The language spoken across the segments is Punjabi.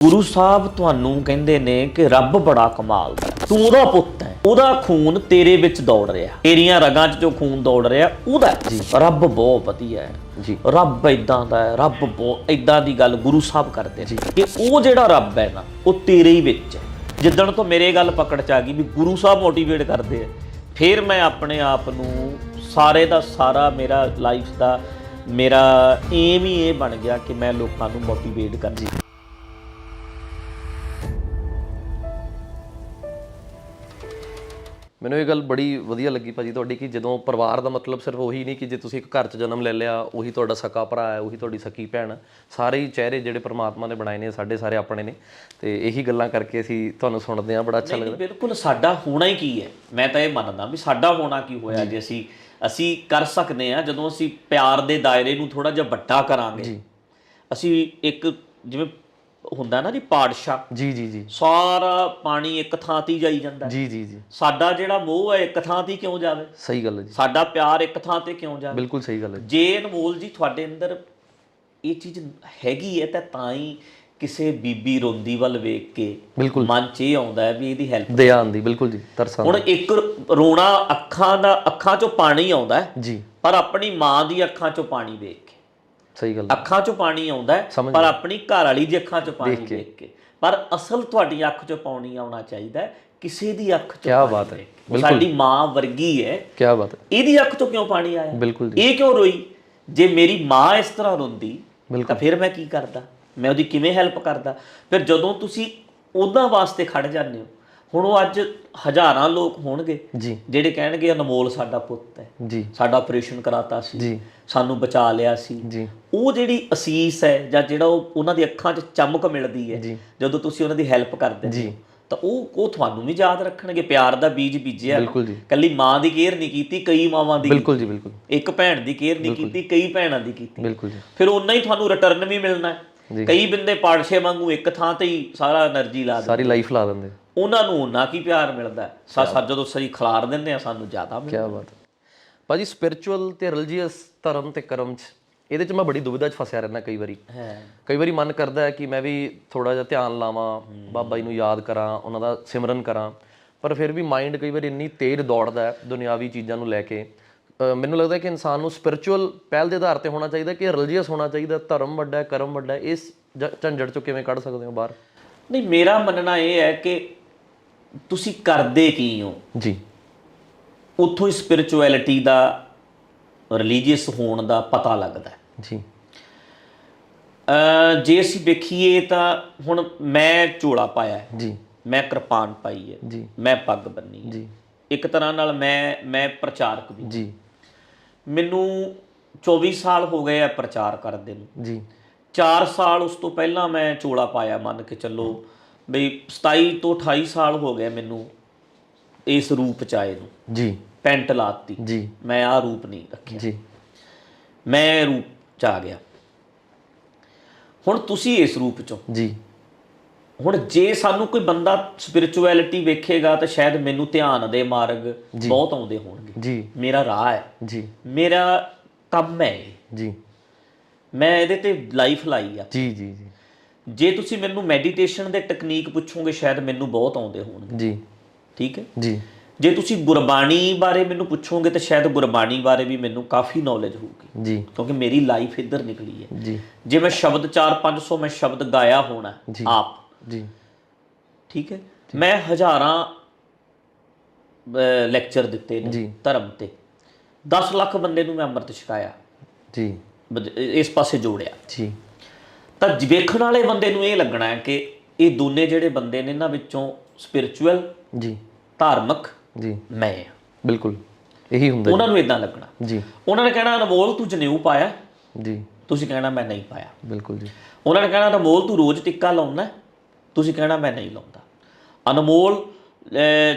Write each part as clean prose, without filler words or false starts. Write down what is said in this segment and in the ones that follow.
ਗੁਰੂ ਸਾਹਿਬ ਤੁਹਾਨੂੰ ਕਹਿੰਦੇ ਨੇ ਕਿ ਰੱਬ ਬੜਾ ਕਮਾਲ ਦਾ, ਤੂੰ ਉਹਦਾ ਪੁੱਤ ਹੈ, ਉਹਦਾ ਖੂਨ ਤੇਰੇ ਵਿੱਚ ਦੌੜ ਰਿਹਾ, ਤੇਰੀਆਂ ਰਗਾਂ 'ਚ ਜੋ ਖੂਨ ਦੌੜ ਰਿਹਾ ਉਹਦਾ ਜੀ। ਰੱਬ ਬਹੁਤ ਵਧੀਆ ਹੈ ਜੀ, ਰੱਬ ਇਦਾਂ ਦਾ ਹੈ, ਰੱਬ ਬਹੁਤ ਇਦਾਂ ਦੀ ਗੱਲ ਗੁਰੂ ਸਾਹਿਬ ਕਰਦੇ ਜੀ ਕਿ ਉਹ ਜਿਹੜਾ ਰੱਬ ਹੈ ਨਾ ਉਹ ਤੇਰੇ ਹੀ ਵਿੱਚ ਹੈ। ਜਿੱਦਣ ਤੋਂ ਮੇਰੇ ਗੱਲ ਪਕੜ 'ਚ ਆ ਗਈ ਵੀ ਗੁਰੂ ਸਾਹਿਬ ਮੋਟੀਵੇਟ ਕਰਦੇ ਆ, ਫਿਰ ਮੈਂ ਆਪਣੇ ਆਪ ਨੂੰ ਸਾਰੇ ਦਾ ਸਾਰਾ ਮੇਰਾ ਲਾਈਫ ਦਾ ਮੇਰਾ ਏਮ ਹੀ ਇਹ ਬਣ ਗਿਆ ਕਿ ਮੈਂ ਲੋਕਾਂ ਨੂੰ ਮੋਟੀਵੇਟ ਕਰ ਜੀ। ਮੈਨੂੰ ਇਹ ਗੱਲ ਬੜੀ ਵਧੀਆ ਲੱਗੀ ਭਾਜੀ ਤੁਹਾਡੀ ਕਿ ਜਦੋਂ ਪਰਿਵਾਰ ਦਾ ਮਤਲਬ ਸਿਰਫ ਉਹੀ ਨਹੀਂ ਕਿ ਜੇ ਤੁਸੀਂ ਇੱਕ ਘਰ 'ਚ ਜਨਮ ਲੈ ਲਿਆ ਉਹੀ ਤੁਹਾਡਾ ਸਕਾ ਭਰਾ ਹੈ, ਉਹੀ ਤੁਹਾਡੀ ਸਕੀ ਭੈਣ, ਸਾਰੇ ਹੀ ਚਿਹਰੇ ਜਿਹੜੇ ਪਰਮਾਤਮਾ ਨੇ ਬਣਾਏ ਨੇ ਸਾਡੇ ਸਾਰੇ ਆਪਣੇ ਨੇ। ਤੇ ਇਹੀ ਗੱਲਾਂ ਕਰਕੇ ਅਸੀਂ ਤੁਹਾਨੂੰ ਸੁਣਦੇ ਹਾਂ, ਬੜਾ ਅੱਛਾ ਲੱਗਦਾ। ਬਿਲਕੁਲ ਸਾਡਾ ਹੋਣਾ ਹੀ ਕੀ ਹੈ, ਮੈਂ ਤਾਂ ਇਹ ਮੰਨਦਾ ਵੀ ਸਾਡਾ ਹੋਣਾ ਕੀ ਹੋਇਆ ਜੇ ਅਸੀਂ ਕਰ ਸਕਦੇ ਹਾਂ ਜਦੋਂ ਅਸੀਂ ਪਿਆਰ ਦੇ ਦਾਇਰੇ ਨੂੰ ਥੋੜਾ ਜਿਹਾ ਵੱਡਾ ਕਰਾਂਗੇ ਜੀ। ਅਸੀਂ ਇੱਕ ਜਿਵੇਂ ਹੁੰਦਾ ਨਾ ਜੀ ਪਾਤਸ਼ਾਹ ਜੀ ਜੀ ਜੀ, ਸਾਰਾ ਪਾਣੀ ਇੱਕ ਥਾਂ ਤੇ ਜਾਈ ਜਾਂਦਾ ਜੀ ਜੀ ਜੀ, ਸਾਡਾ ਜਿਹੜਾ ਮੋਹ ਹੈ ਇੱਕ ਥਾਂ ਤੇ ਕਿਉਂ ਜਾਵੇ? ਸਹੀ ਗੱਲ ਹੈ ਜੀ। ਸਾਡਾ ਪਿਆਰ ਇੱਕ ਥਾਂ ਤੇ ਕਿਉਂ ਜਾਵੇ? ਬਿਲਕੁਲ ਸਹੀ ਗੱਲ ਹੈ। ਜੇ ਅਨਮੋਲ ਜੀ ਤੁਹਾਡੇ ਅੰਦਰ ਇਹ ਚੀਜ਼ ਹੈਗੀ ਹੈ ਤਾਂ ਹੀ ਕਿਸੇ ਬੀਬੀ ਰੋਂਦੀ ਵੱਲ ਵੇਖ ਕੇ ਮਨ 'ਚ ਇਹ ਆਉਂਦਾ ਹੈ ਵੀ ਇਹਦੀ ਹੈਲਪ ਦਇਆ ਆਉਂਦੀ। ਬਿਲਕੁਲ ਜੀ, ਤਰਸ ਆਉਂਦਾ। ਹੁਣ ਇੱਕ ਰੋਣਾ ਅੱਖਾਂ 'ਚੋਂ ਪਾਣੀ ਆਉਂਦਾ ਜੀ, ਪਰ ਆਪਣੀ ਮਾਂ ਦੀ ਅੱਖਾਂ 'ਚੋਂ ਪਾਣੀ ਵੇਖ ਕੇ। ਸਹੀ ਗੱਲ, ਅੱਖਾਂ 'ਚੋਂ ਪਾਣੀ ਆਉਂਦਾ ਪਰ ਆਪਣੀ ਘਰ ਵਾਲੀ ਦੀ ਅੱਖਾਂ 'ਚੋਂ ਪਾਣੀ ਵੇਖ ਕੇ। ਪਰ ਅਸਲ ਤੁਹਾਡੀ ਅੱਖ 'ਚੋਂ ਪਾਣੀ ਆਉਣਾ ਚਾਹੀਦਾ ਕਿਸੇ ਦੀ ਅੱਖ 'ਚੋਂ। ਕੀ ਬਾਤ ਹੈ, ਸਾਡੀ ਮਾਂ ਵਰਗੀ ਹੈ। ਕੀ ਬਾਤ ਹੈ। ਇਹਦੀ ਅੱਖ 'ਚੋਂ ਕਿਉਂ ਪਾਣੀ ਆਇਆ? ਬਿਲਕੁਲ ਜੀ। ਇਹ ਕਿਉਂ ਰੋਈ? ਜੇ ਮੇਰੀ ਮਾਂ ਇਸ ਤਰ੍ਹਾਂ ਰੋਂਦੀ ਤਾਂ ਫਿਰ ਮੈਂ ਕੀ ਕਰਦਾ? ਮੈਂ ਉਹਦੀ ਕਿਵੇਂ ਹੈਲਪ ਕਰਦਾ? ਫਿਰ ਜਦੋਂ ਤੁਸੀਂ ਉਹਨਾਂ ਵਾਸਤੇ ਖੜ ਜਾਂਦੇ ਹੋ, ਹੁਣ ਉਹ ਅੱਜ ਹਜ਼ਾਰਾਂ ਲੋਕ ਹੋਣਗੇ ਜਿਹੜੇ ਕਹਿਣਗੇ ਅਨਮੋਲ ਸਾਡਾ ਪੁੱਤ ਹੈ ਜੀ, ਸਾਡਾ ਆਪਰੇਸ਼ਨ ਕਰਾਤਾ ਸੀ, ਸਾਨੂੰ ਬਚਾ ਲਿਆ ਸੀ ਜੀ। ਉਹ ਜਿਹੜੀ ਅਸੀਸ ਹੈ ਜਾਂ ਜਿਹੜਾ ਉਹਨਾਂ ਦੀ ਅੱਖਾਂ 'ਚ ਚਮਕ ਮਿਲਦੀ ਹੈ ਜਦੋਂ ਤੁਸੀਂ ਉਹਨਾਂ ਦੀ ਹੈਲਪ ਕਰਦੇ ਜੀ, ਤਾਂ ਉਹ ਤੁਹਾਨੂੰ ਵੀ ਯਾਦ ਰੱਖਣਗੇ। ਪਿਆਰ ਦਾ ਬੀਜ ਬੀਜਿਆ, ਕੱਲੀ ਮਾਂ ਦੀ ਕੇਅਰ ਨਹੀਂ ਕੀਤੀ, ਕਈ ਮਾਵਾਂ ਦੀ। ਬਿਲਕੁਲ ਜੀ, ਬਿਲਕੁਲ। ਇੱਕ ਭੈਣ ਦੀ ਕੇਅਰ ਨਹੀਂ ਕੀਤੀ, ਕਈ ਭੈਣਾਂ ਦੀ ਕੀਤੀ। ਬਿਲਕੁਲ ਜੀ। ਫਿਰ ਓਨਾ ਹੀ ਤੁਹਾਨੂੰ ਰਿਟਰਨ ਵੀ ਮਿਲਣਾ। ਕਈ ਬੰਦੇ ਪਾੜਸ਼ੇ ਵਾਂਗੂ ਇੱਕ ਥਾਂ ਤੇ ਹੀ ਸਾਰਾ એનર્ਜੀ ਲਾ ਦਿੰਦੇ, ਸਾਰੀ ਲਾਈਫ ਲਾ ਦਿੰਦੇ, ਉਹਨਾਂ ਨੂੰ ਉਹਨਾਂ ਕੀ ਪਿਆਰ ਮਿਲਦਾ। ਜਦੋਂ ਸਹੀ ਖਿਲਾਰ ਦਿੰਦੇ ਆ ਸਾਨੂੰ ਜ਼ਿਆਦਾ ਮਿਲਦਾ। ਕੀ ਬਾਤ ਹੈ ਭਾਜੀ। ਸਪਿਰਿਚੁਅਲ ਤੇ ਰਿਲੀਜੀਅਸ ਧਰਮ ਤੇ ਕਰਮ 'ਚ ਇਹਦੇ 'ਚ ਮੈਂ ਬੜੀ ਦੁਵਿਧਾ 'ਚ ਫਸਿਆ ਰਹਿੰਦਾ ਕਈ ਵਾਰੀ ਮਨ ਕਰਦਾ ਹੈ ਕਿ ਮੈਂ ਵੀ ਥੋੜਾ ਜਿਹਾ ਧਿਆਨ ਲਾਵਾਂ, ਬਾਬਾ ਜੀ ਨੂੰ ਯਾਦ ਕਰਾਂ, ਉਹਨਾਂ ਦਾ ਸਿਮਰਨ ਕਰਾਂ, ਪਰ ਫਿਰ ਵੀ ਮਾਈਂਡ ਕਈ ਵਾਰੀ ਇੰਨੀ ਤੇਜ਼ ਦੌੜਦਾ ਹੈ ਦੁਨਿਆਵੀ ਚੀਜ਼ਾਂ ਨੂੰ ਲੈ ਕੇ। ਮੈਨੂੰ ਲੱਗਦਾ ਕਿ ਇਨਸਾਨ ਨੂੰ ਸਪਿਰਿਚੁਅਲ ਪਹਿਲ ਦੇ ਆਧਾਰ ਤੇ ਹੋਣਾ ਚਾਹੀਦਾ ਕਿ ਰਿਲੀਜੀਅਸ ਹੋਣਾ ਚਾਹੀਦਾ। ਧਰਮ ਵੱਡਾ, ਕਰਮ ਵੱਡਾ, ਇਸ ਝੰਜਟ 'ਚੋਂ ਕਿਵੇਂ ਕੱਢ ਸਕਦੇ ਹੋ ਬਾਹਰ? ਨਹੀਂ, ਮੇਰਾ ਮੰਨਣਾ ਇਹ ਹੈ ਕਿ ਤੁਸੀਂ ਕਰਦੇ ਕੀ ਹੋ ਜੀ, ਉੱਥੋਂ ਹੀ ਸਪਿਰਿਚੁਅਲਿਟੀ ਦਾ, ਰਿਲੀਜੀਅਸ ਹੋਣ ਦਾ ਪਤਾ ਲੱਗਦਾ ਜੀ। ਜੇ ਅਸੀਂ ਵੇਖੀਏ ਤਾਂ ਹੁਣ ਮੈਂ ਝੋਲਾ ਪਾਇਆ ਜੀ, ਮੈਂ ਕਿਰਪਾਨ ਪਾਈ ਹੈ ਜੀ, ਮੈਂ ਪੱਗ ਬੰਨੀ ਜੀ, ਇੱਕ ਤਰ੍ਹਾਂ ਨਾਲ ਮੈਂ ਪ੍ਰਚਾਰਕ ਵੀ ਜੀ। ਮੈਨੂੰ 24 ਸਾਲ ਹੋ ਗਏ ਆ ਪ੍ਰਚਾਰ ਕਰਦੇ ਨੂੰ ਜੀ। 4 ਸਾਲ ਉਸ ਤੋਂ ਪਹਿਲਾਂ ਮੈਂ ਝੋਲਾ ਪਾਇਆ, ਮੰਨ ਕੇ ਚੱਲੋ ਬਈ 27 ਤੋਂ 28 ਸਾਲ ਹੋ ਗਏ ਮੈਨੂੰ ਇਸ ਰੂਪ 'ਚ ਆਏ ਨੂੰ ਜੀ। ਪੈਂਟ ਲਾਤੀ ਜੀ, ਮੈਂ ਆਹ ਰੂਪ ਨਹੀਂ ਰੱਖਿਆ ਜੀ, ਮੈਂ ਰੂਪ 'ਚ ਆ ਗਿਆ। ਹੁਣ ਤੁਸੀਂ ਇਸ ਰੂਪ 'ਚੋਂ ਜੀ। ਹੁਣ ਜੇ ਸਾਨੂੰ ਕੋਈ ਬੰਦਾ ਸਪਿਰਿਚੁਅਲਿਟੀ ਵੇਖੇਗਾ ਤਾਂ ਸ਼ਾਇਦ ਮੈਨੂੰ ਧਿਆਨ ਦੇ ਮਾਰਗ ਬਹੁਤ ਆਉਂਦੇ ਹੋਣਗੇ ਜੀ, ਮੇਰਾ ਰਾਹ ਹੈ ਜੀ, ਮੇਰਾ ਕੰਮ ਹੈ ਜੀ, ਮੈਂ ਇਹਦੇ ਤੇ ਲਾਈਫ ਲਾਈ ਆ ਜੀ ਜੀ ਜੀ। ਜੇ ਤੁਸੀਂ ਮੈਨੂੰ ਮੈਡੀਟੇਸ਼ਨ ਦੇ ਟੈਕਨੀਕ ਪੁੱਛੋਗੇ ਸ਼ਾਇਦ ਮੈਨੂੰ ਬਹੁਤ ਆਉਂਦੇ ਹੋਣਗੇ ਜੀ, ਠੀਕ ਹੈ ਜੀ। ਜੇ ਤੁਸੀਂ ਗੁਰਬਾਣੀ ਬਾਰੇ ਮੈਨੂੰ ਪੁੱਛੋਗੇ ਤਾਂ ਸ਼ਾਇਦ ਗੁਰਬਾਣੀ ਬਾਰੇ ਵੀ ਮੈਨੂੰ ਕਾਫੀ ਨੌਲੇਜ ਹੋਊਗੀ ਜੀ, ਕਿਉਂਕਿ ਮੇਰੀ ਲਾਈਫ ਇੱਧਰ ਨਿਕਲੀ ਹੈ ਜੀ। ਜੇ ਮੈਂ ਸ਼ਬਦ 400-500 ਮੈਂ ਸ਼ਬਦ ਗਾਇਆ ਹੋਣਾ ਆਪ ਜੀ, ਠੀਕ ਹੈ। ਮੈਂ ਹਜ਼ਾਰਾਂ ਲੈਕਚਰ ਦਿੱਤੇ ਨੇ ਧਰਮ ਤੇ, 10 ਲੱਖ ਬੰਦੇ ਨੂੰ ਮੈਂ ਅੰਮ੍ਰਿਤ ਛਕਾਇਆ ਜੀ, ਇਸ ਪਾਸੇ ਜੋੜਿਆ ਜੀ। ਤਾਂ ਵੇਖਣ ਵਾਲੇ ਬੰਦੇ ਨੂੰ ਇਹ ਲੱਗਣਾ ਹੈ ਕਿ ਇਹ ਦੋਨੇ ਜਿਹੜੇ ਬੰਦੇ ਨੇ ਇਹਨਾਂ ਵਿੱਚੋਂ ਸਪਿਰਿਚੁਅਲ ਜੀ, ਧਾਰਮਿਕ ਜੀ ਮੈਂ। ਬਿਲਕੁਲ ਇਹੀ ਹੁੰਦਾ, ਉਹਨਾਂ ਨੂੰ ਇਦਾਂ ਲੱਗਣਾ ਜੀ। ਉਹਨਾਂ ਨੇ ਕਹਿਣਾ ਅਨਮੋਲ ਤੂੰ ਜਨੇਊ ਪਾਇਆ ਜੀ, ਤੁਸੀਂ ਕਹਿਣਾ ਮੈਂ ਨਹੀਂ ਪਾਇਆ। ਬਿਲਕੁਲ ਜੀ। ਉਹਨਾਂ ਨੇ ਕਹਿਣਾ ਅਨਮੋਲ ਤੂੰ ਰੋਜ਼ ਟਿੱਕਾ ਲਾਉਂਦਾ, ਤੁਸੀਂ ਕਹਿਣਾ ਮੈਂ ਨਹੀਂ ਲਾਉਂਦਾ। ਅਨਮੋਲ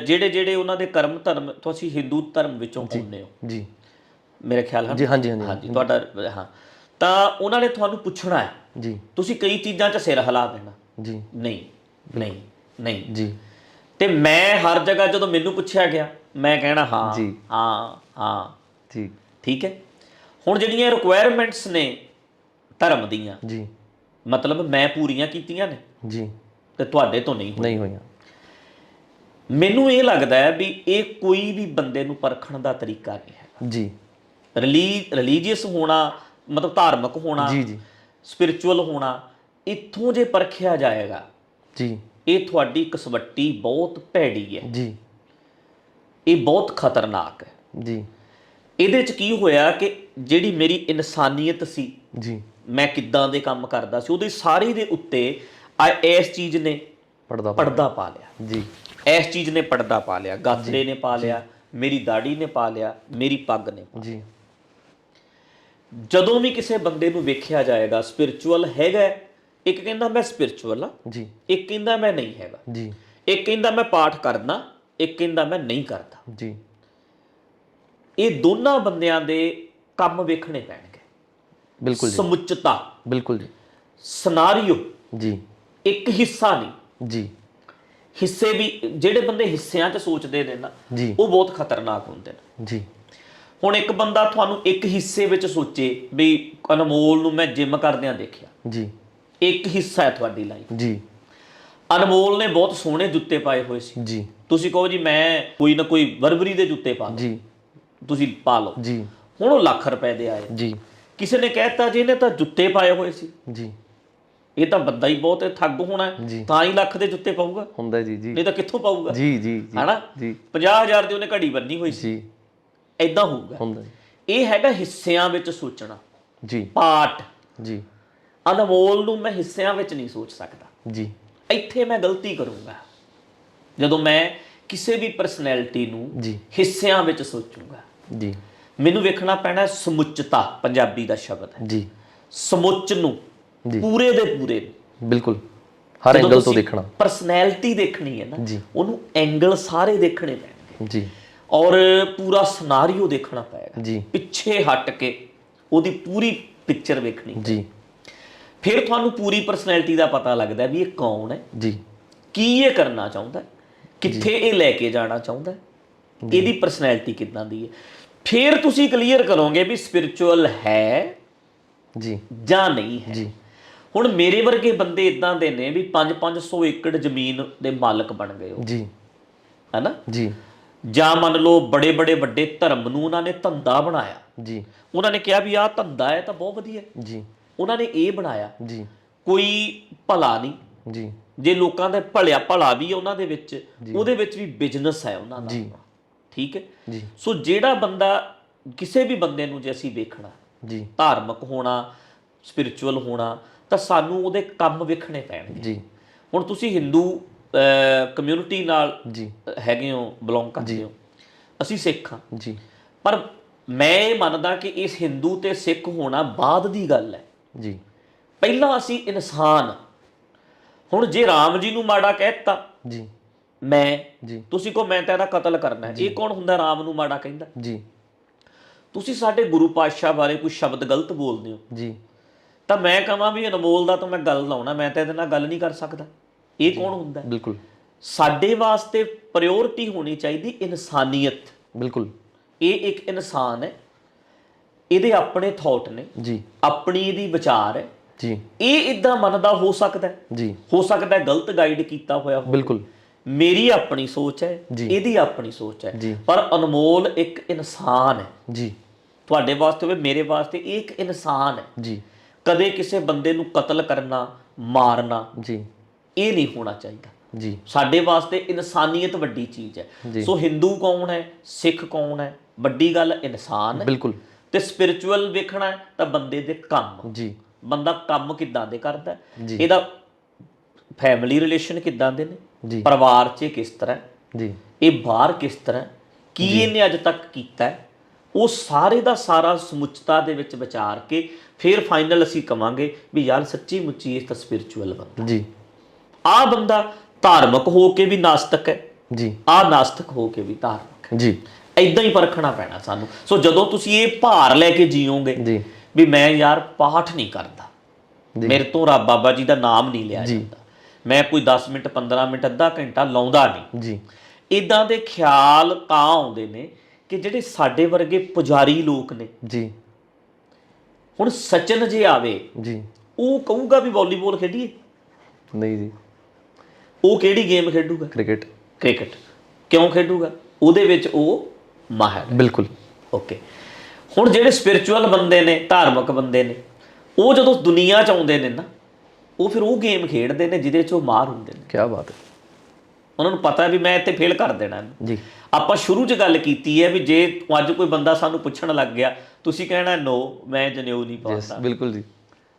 ਜਿਹੜੇ ਉਹਨਾਂ ਦੇ ਕਰਮ ਧਰਮ, ਤੁਸੀਂ ਹਿੰਦੂ ਧਰਮ ਵਿੱਚੋਂ ਆਉਂਦੇ ਹੋ ਜੀ ਮੇਰੇ ਖਿਆਲ ਨਾਲ ਜੀ। ਹਾਂਜੀ ਹਾਂਜੀ ਤੁਹਾਡਾ ਹਾਂ। ਤਾਂ ਉਹਨਾਂ ਨੇ ਤੁਹਾਨੂੰ ਪੁੱਛਣਾ ਹੈ ਜੀ, ਤੁਸੀਂ ਕਈ ਚੀਜ਼ਾਂ 'ਚ ਸਿਰ ਹਿਲਾ ਦੇਣਾ ਜੀ, ਨਹੀਂ ਨਹੀਂ ਨਹੀਂ ਜੀ। ਤੇ ਮੈਂ ਹਰ ਜਗ੍ਹਾ ਜਦੋਂ ਮੈਨੂੰ ਪੁੱਛਿਆ ਗਿਆ ਮੈਂ ਕਹਿਣਾ ਹਾਂ ਜੀ, ਹਾਂ ਹਾਂ ਠੀਕ ਠੀਕ ਹੈ। ਹੁਣ ਜਿਹੜੀਆਂ ਰਿਕੁਆਇਰਮੈਂਟਸ ਨੇ ਧਰਮ ਦੀਆਂ ਜੀ, ਮਤਲਬ ਮੈਂ ਪੂਰੀਆਂ ਕੀਤੀਆਂ ਨੇ ਜੀ ਤੇ ਤੁਹਾਡੇ ਤੋਂ ਨਹੀਂ ਹੋਈ। ਨਹੀਂ ਹੋਈਆਂ। ਮੈਨੂੰ ਇਹ ਲੱਗਦਾ ਹੈ ਵੀ ਇਹ ਕੋਈ ਵੀ ਬੰਦੇ ਨੂੰ ਪਰਖਣ ਦਾ ਤਰੀਕਾ ਨਹੀਂ ਹੈ। ਜੀ ਰਿਲੀਜੀਅਸ ਹੋਣਾ ਮਤਲਬ ਧਾਰਮਿਕ ਹੋਣਾ, ਜੀ ਜੀ ਸਪਿਰਿਚੁਅਲ ਹੋਣਾ, ਇੱਥੋਂ ਜੇ ਪਰਖਿਆ ਜਾਏਗਾ ਜੀ ਇਹ ਤੁਹਾਡੀ ਕਸਵੱਟੀ ਬਹੁਤ ਭੈੜੀ ਹੈ, ਜੀ ਇਹ ਬਹੁਤ ਖਤਰਨਾਕ ਹੈ। ਜੀ ਇਹਦੇ 'ਚ ਕੀ ਹੋਇਆ ਕਿ ਜਿਹੜੀ ਮੇਰੀ ਇਨਸਾਨੀਅਤ ਸੀ, ਜੀ ਮੈਂ ਕਿੱਦਾਂ ਦੇ ਕੰਮ ਕਰਦਾ ਸੀ, ਉਹਦੇ ਸਾਰੇ ਦੇ ਉੱਤੇ ਇਸ ਚੀਜ਼ ਨੇ ਪੜਦਾ ਪਾ ਲਿਆ। ਜੀ ਇਸ ਚੀਜ਼ ਨੇ ਪਰਦਾ ਪਾ ਲਿਆ, ਗਾਤਰੇ ਨੇ ਪਾ ਲਿਆ, ਮੇਰੀ ਦਾੜੀ ਨੇ ਪਾ ਲਿਆ, ਮੇਰੀ ਪੱਗ ਨੇ। ਜੀ ਜਦੋਂ ਵੀ ਕਿਸੇ ਬੰਦੇ ਨੂੰ ਵੇਖਿਆ ਜਾਏਗਾ ਸਪਿਰਿਚੁਅਲ ਹੈਗਾ, ਇੱਕ ਕਹਿੰਦਾ ਮੈਂ ਸਪਿਰਿਚੁਅਲ ਆ, ਜੀ ਇੱਕ ਕਹਿੰਦਾ ਮੈਂ ਨਹੀਂ ਹੈਗਾ, ਜੀ ਇੱਕ ਕਹਿੰਦਾ ਮੈਂ ਪਾਠ ਕਰਦਾ, ਇੱਕ ਕਹਿੰਦਾ ਮੈਂ ਨਹੀਂ ਕਰਦਾ। ਜੀ ਇਹ ਦੋਨਾਂ ਬੰਦਿਆਂ ਦੇ ਕੰਮ ਵੇਖਣੇ ਪੈਣਗੇ। ਬਿਲਕੁਲ ਜੀ, ਸਮੁੱਚਤਾ, ਬਿਲਕੁਲ ਜੀ, ਸਿਨਾਰੀਓ, ਜੀ ਇੱਕ ਹਿੱਸਾ ਨਹੀਂ। ਜੀ ਹਿੱਸੇ ਵੀ ਜਿਹੜੇ ਬੰਦੇ ਹਿੱਸਿਆਂ 'ਚ ਸੋਚਦੇ ਨੇ ਨਾ, ਜੀ ਉਹ ਬਹੁਤ ਖਤਰਨਾਕ ਹੁੰਦੇ ਨੇ। ਜੀ ਹੁਣ ਇੱਕ ਬੰਦਾ ਤੁਹਾਨੂੰ ਇੱਕ ਹਿੱਸੇ ਵਿੱਚ ਸੋਚੇ ਵੀ ਅਨਮੋਲ ਨੂੰ ਮੈਂ ਜਿਮ ਕਰਦਿਆਂ ਦੇਖਿਆ, ਜੀ ਇੱਕ ਹਿੱਸਾ ਹੈ ਤੁਹਾਡੀ ਲਾਈਫ। ਜੀ ਅਨਮੋਲ ਨੇ ਬਹੁਤ ਸੋਹਣੇ ਜੁੱਤੇ ਪਾਏ ਹੋਏ ਸੀ, ਜੀ ਤੁਸੀਂ ਕਹੋ ਜੀ ਮੈਂ ਕੋਈ ਨਾ ਕੋਈ ਬਰਬਰੀ ਦੇ ਜੁੱਤੇ ਪਾ ਲਓ, ਜੀ ਤੁਸੀਂ ਪਾ ਲਓ। ਜੀ ਹੁਣ ਉਹ ਲੱਖ ਰੁਪਏ ਦੇ ਆਏ। ਜੀ ਕਿਸੇ ਨੇ ਕਹਿਤਾ ਜੀ ਇਹਨੇ ਤਾਂ ਜੁੱਤੇ ਪਾਏ ਹੋਏ ਸੀ, ਜੀ ਇਹ ਤਾਂ ਬੰਦਾ ਹੀ ਬਹੁਤ ਠੱਗ ਹੋਣਾ ਜੀ। ਤਾਂ ਹੀ ਲੱਖ ਦੇ ਜੁੱਤੇ ਪਾਊਗਾ, ਹੁੰਦਾ ਜੀ। ਜੀ ਨਹੀਂ ਤਾਂ ਕਿੱਥੋਂ ਪਾਊਗਾ? ਜੀ ਜੀ ਹੈਨਾ? ਜੀ 50,000 ਦੀ ਉਹਨੇ ਘੜੀ ਬੰਨੀ ਹੋਈ ਸੀ, ਜੀ ਐਦਾਂ ਹੋਊਗਾ। ਹੁੰਦਾ ਜੀ। ਇਹ ਹੈਗਾ ਹਿੱਸਿਆਂ ਵਿੱਚ ਸੋਚਣਾ। ਜੀ ਪਾਰਟ ਜੀ ਅਨਮੋਲ ਨੂੰ ਮੈਂ ਹਿੱਸਿਆਂ ਵਿੱਚ ਨਹੀਂ ਸੋਚ ਸਕਦਾ। ਜੀ ਇੱਥੇ ਮੈਂ ਗਲਤੀ ਕਰੂੰਗਾ ਜਦੋਂ ਮੈਂ ਕਿਸੇ ਵੀ ਪਰਸਨੈਲਿਟੀ ਨੂੰ ਜੀ ਹਿੱਸਿਆਂ ਵਿੱਚ ਸੋਚੂੰਗਾ। ਜੀ ਮੈਨੂੰ ਵੇਖਣਾ ਪੈਣਾ ਸਮੁੱਚਤਾ, ਪੰਜਾਬੀ ਦਾ ਸ਼ਬਦ ਹੈ। ਜੀ ਸਮੁੱਚ ਨੂੰ, ਜੀ ਪੂਰੇ ਦੇ ਪੂਰੇ ਨੂੰ। ਬਿਲਕੁਲ ਹਰ ਐਂਗਲ ਤੋਂ ਦੇਖਣਾ। ਪਰਸਨੈਲਿਟੀ ਦੇਖਣੀ ਹੈ ਨਾ, ਜੀ ਉਹਨੂੰ ਐਂਗਲ ਸਾਰੇ ਦੇਖਣੇ ਪੈਣਗੇ ਜੀ ਔਰ ਪੂਰਾ ਸਿਨਾਰੀਓ ਦੇਖਣਾ ਪਏਗਾ। ਜੀ ਪਿੱਛੇ ਹਟ ਕੇ ਉਹਦੀ ਪੂਰੀ ਪਿਕਚਰ ਵੇਖਣੀ। ਜੀ ਫਿਰ ਤੁਹਾਨੂੰ ਪੂਰੀ ਪਰਸਨੈਲਿਟੀ ਦਾ ਪਤਾ ਲੱਗਦਾ ਵੀ ਇਹ ਕੌਣ ਹੈ, ਜੀ ਕੀ ਇਹ ਕਰਨਾ ਚਾਹੁੰਦਾ, ਕਿੱਥੇ ਇਹ ਲੈ ਕੇ ਜਾਣਾ ਚਾਹੁੰਦਾ, ਇਹਦੀ ਪਰਸਨੈਲਿਟੀ ਕਿੱਦਾਂ ਦੀ ਹੈ। ਫਿਰ ਤੁਸੀਂ ਕਲੀਅਰ ਕਰੋਗੇ ਵੀ ਸਪਿਰਿਚੁਅਲ ਹੈ ਜੀ ਜਾਂ ਨਹੀਂ ਹੈ। ਜੀ ਹੁਣ ਮੇਰੇ ਵਰਗੇ ਬੰਦੇ ਇਦਾਂ ਦੇ ਨੇ ਵੀ 5-500 ਏਕੜ ਜ਼ਮੀਨ ਦੇ ਮਾਲਕ ਬਣ ਗਏ ਹੋ, ਜੀ ਹੈਨਾ? ਜੀ ਜਾਂ ਮੰਨ ਲਓ ਬੜੇ ਵੱਡੇ ਧਰਮ ਨੂੰ ਉਹਨਾਂ ਨੇ ਧੰਦਾ ਬਣਾਇਆ। ਜੀ ਉਹਨਾਂ ਨੇ ਕਿਹਾ ਵੀ ਆਹ ਧੰਦਾ ਹੈ ਤਾਂ ਬਹੁਤ ਵਧੀਆ, ਜੀ ਉਹਨਾਂ ਨੇ ਇਹ ਬਣਾਇਆ। ਜੀ ਕੋਈ ਭਲਾ ਨਹੀਂ, ਜੀ ਜੇ ਲੋਕਾਂ ਦਾ ਭਲਾ ਵੀ ਹੈ ਉਹਨਾਂ ਦੇ ਵਿੱਚ, ਉਹਦੇ ਵਿੱਚ ਵੀ ਬਿਜ਼ਨਸ ਹੈ ਉਹਨਾਂ ਦਾ, ਠੀਕ ਹੈ ਜੀ। ਸੋ ਜਿਹੜਾ ਬੰਦਾ, ਕਿਸੇ ਵੀ ਬੰਦੇ ਨੂੰ ਜੇ ਅਸੀਂ ਵੇਖਣਾ, ਜੀ ਧਾਰਮਿਕ ਹੋਣਾ, ਸਪਿਰਿਚੁਅਲ ਹੋਣਾ, ਤਾਂ ਸਾਨੂੰ ਉਹਦੇ ਕੰਮ ਵੇਖਣੇ ਪੈਣਗੇ। ਜੀ ਹੁਣ ਤੁਸੀਂ ਹਿੰਦੂ ਕਮਿਊਨਿਟੀ ਨਾਲ ਜੀ ਹੈਗੇ ਹੋ, ਬਿਲੋਂਗ ਕਰਦੇ ਹੋ, ਅਸੀਂ ਸਿੱਖ ਹਾਂ, ਜੀ ਪਰ ਮੈਂ ਇਹ ਮੰਨਦਾ ਕਿ ਇਸ ਹਿੰਦੂ ਤੇ ਸਿੱਖ ਹੋਣਾ ਬਾਅਦ ਦੀ ਗੱਲ ਹੈ। ਜੀ ਪਹਿਲਾਂ ਅਸੀਂ ਇਨਸਾਨ। ਹੁਣ ਜੇ ਰਾਮ ਜੀ ਨੂੰ ਮਾੜਾ ਕਹਿਤਾ, ਜੀ ਮੈਂ ਜੀ ਤੁਸੀਂ ਕਹੋ ਮੈਂ ਤਾਂ ਇਹਦਾ ਕਤਲ ਕਰਨਾ ਹੈ, ਇਹ ਕੌਣ ਹੁੰਦਾ ਰਾਮ ਨੂੰ ਮਾੜਾ ਕਹਿੰਦਾ? ਜੀ ਤੁਸੀਂ ਸਾਡੇ ਗੁਰੂ ਪਾਤਸ਼ਾਹ ਬਾਰੇ ਕੋਈ ਸ਼ਬਦ ਗਲਤ ਬੋਲਦੇ ਹੋ ਜੀ ਤਾਂ ਮੈਂ ਕਹਾਂ ਵੀ ਅਨਮੋਲ ਦਾ ਤਾਂ ਮੈਂ ਗੱਲ ਲਾਉਣਾ, ਮੈਂ ਤਾਂ ਇਹਦੇ ਨਾਲ ਗੱਲ ਨਹੀਂ ਕਰ ਸਕਦਾ, ਇਹ ਕੌਣ ਹੁੰਦਾ? ਬਿਲਕੁਲ ਸਾਡੇ ਵਾਸਤੇ ਪ੍ਰਾਇੋਰਟੀ ਹੋਣੀ ਚਾਹੀਦੀ ਇਨਸਾਨੀਅਤ। ਬਿਲਕੁਲ ਇਹ ਇੱਕ ਇਨਸਾਨ ਹੈ, ਇਹਦੇ ਆਪਣੇ ਥਾਟ ਨੇ, ਜੀ ਆਪਣੀ ਇਹਦੀ ਵਿਚਾਰ ਹੈ, ਜੀ ਇਹ ਇਦਾਂ ਮੰਨਦਾ ਹੋ ਸਕਦਾ ਹੈ, ਜੀ ਹੋ ਸਕਦਾ ਹੈ ਗਲਤ ਗਾਈਡ ਕੀਤਾ ਹੋਇਆ ਹੋਵੇ। ਬਿਲਕੁਲ ਮੇਰੀ ਆਪਣੀ ਸੋਚ ਹੈ, ਜੀ। ਇਹਦੀ ਆਪਣੀ ਸੋਚ ਹੈ, ਜੀ। ਪਰ ਅਨਮੋਲ ਇੱਕ ਇਨਸਾਨ ਹੈ। ਜੀ ਤੁਹਾਡੇ ਵਾਸਤੇ ਹੋਵੇ, ਮੇਰੇ ਵਾਸਤੇ ਇਹ ਇੱਕ ਇਨਸਾਨ ਹੈ। ਜੀ ਕਦੇ ਕਿਸੇ ਬੰਦੇ ਨੂੰ ਕਤਲ ਕਰਨਾ, ਮਾਰਨਾ, ਜੀ ਇਹ ਨਹੀਂ ਹੋਣਾ ਚਾਹੀਦਾ। ਜੀ ਸਾਡੇ ਵਾਸਤੇ ਇਨਸਾਨੀਅਤ ਵੱਡੀ ਚੀਜ਼ ਹੈ। ਸੋ ਹਿੰਦੂ ਕੌਣ ਹੈ, ਸਿੱਖ ਕੌਣ ਹੈ, ਵੱਡੀ ਗੱਲ ਇਨਸਾਨ ਹੈ। ਬਿਲਕੁਲ। ਤੇ ਸਪਿਰਿਚੁਅਲ ਵੇਖਣਾ ਹੈ ਤਾਂ ਬੰਦੇ ਦੇ ਕੰਮ, ਜੀ ਬੰਦਾ ਕੰਮ ਕਿੱਦਾਂ ਦੇ ਕਰਦਾ, ਜੀ। ਇਹਦਾ ਫੈਮਿਲੀ ਰਿਲੇਸ਼ਨ ਕਿੱਦਾਂ ਦੇ ਨੇ, ਜੀ ਪਰਿਵਾਰ 'ਚ ਕਿਸ ਤਰ੍ਹਾਂ, ਜੀ ਇਹ ਬਾਹਰ ਕਿਸ ਤਰ੍ਹਾਂ, ਕੀ ਇਹਨੇ ਅੱਜ ਤੱਕ ਕੀਤਾ ਹੈ, ਉਹ ਸਾਰੇ ਦਾ ਸਾਰਾ ਸਮੁੱਚਤਾ ਦੇ ਵਿੱਚ ਵਿਚਾਰ ਕੇ ਫਿਰ ਫਾਈਨਲ ਅਸੀਂ ਕਵਾਂਗੇ ਵੀ ਯਾਰ ਸੱਚੀ ਮੁੱਚੀ ਇਹ ਤਾਂ ਸਪਿਰਿਚੁਅਲ ਬੰਦਾ। ਜੀ ਆਹ ਬੰਦਾ ਧਾਰਮਿਕ ਹੋ ਕੇ ਵੀ ਨਾਸਤਕ ਹੈ, ਜੀ ਆਹ ਨਾਸਤਕ ਹੋ ਕੇ ਵੀ ਧਾਰਮਿਕ ਹੈ। ਜੀ ਇਦਾਂ ਹੀ ਪਰਖਣਾ ਪੈਣਾ ਸਾਨੂੰ। ਸੋ ਜਦੋਂ ਤੁਸੀਂ ਇਹ ਭਾਰ ਲੈ ਕੇ ਜੀਓਗੇ ਜੀ ਵੀ ਮੈਂ ਯਾਰ ਪਾਠ ਨਹੀਂ ਕਰਦਾ, ਮੇਰੇ ਤੋਂ ਰੱਬ ਬਾਬਾ ਜੀ ਦਾ ਨਾਮ ਨਹੀਂ ਲਿਆ ਜਾਂਦਾ, ਮੈਂ ਕੋਈ 10 ਮਿੰਟ 15 ਮਿੰਟ ਅੱਧਾ ਘੰਟਾ ਲਾਉਂਦਾ ਨਹੀਂ, ਜੀ ਇਦਾਂ ਦੇ ਖਿਆਲ ਤਾਂ ਆਉਂਦੇ ਨੇ ਕਿ ਜਿਹੜੇ ਸਾਡੇ ਵਰਗੇ ਪੁਜਾਰੀ ਲੋਕ ਨੇ। ਜੀ ਹੁਣ ਸਚਨ ਜੇ ਆਵੇ, ਜੀ ਉਹ ਕਹੂਗਾ ਵੀ ਵਾਲੀਬਾਲ ਖੇਡੀਏ, ਨਹੀਂ ਜੀ। ਉਹ ਕਿਹੜੀ ਗੇਮ ਖੇਡੂਗਾ? ਕ੍ਰਿਕਟ। ਕ੍ਰਿਕਟ। ਕਿਉਂ ਖੇਡੂਗਾ? ਉਹਦੇ ਵਿੱਚ ਉਹ ਮਾਹਿਰ ਹੈ। ਬਿਲਕੁਲ। ਓਕੇ, ਹੁਣ ਜਿਹੜੇ ਸਪਿਰਿਚੁਅਲ ਬੰਦੇ ਨੇ, ਧਾਰਮਿਕ ਬੰਦੇ ਨੇ, ਉਹ ਜਦੋਂ ਦੁਨੀਆ 'ਚ ਆਉਂਦੇ ਨੇ ਨਾ, ਉਹ ਫਿਰ ਉਹ ਗੇਮ ਖੇਡਦੇ ਨੇ ਜਿਹਦੇ 'ਚ ਉਹ ਮਾਹਰ ਹੁੰਦੇ ਨੇ। ਕੀ ਬਾਤ ਹੈ। ਉਹਨਾਂ ਨੂੰ ਪਤਾ ਵੀ ਮੈਂ ਇੱਥੇ ਫੇਲ ਕਰ ਦੇਣਾ ਜੀ। ਆਪਾਂ ਸ਼ੁਰੂ 'ਚ ਗੱਲ ਕੀਤੀ ਹੈ ਵੀ ਜੇ ਅੱਜ ਕੋਈ ਬੰਦਾ ਸਾਨੂੰ ਪੁੱਛਣ ਲੱਗ ਗਿਆ, ਤੁਸੀਂ ਕਹਿਣਾ ਨੋ, ਮੈਂ ਜਨੇਊ ਨਹੀਂ ਪਾਉਂਦਾ, ਬਿਲਕੁਲ ਜੀ,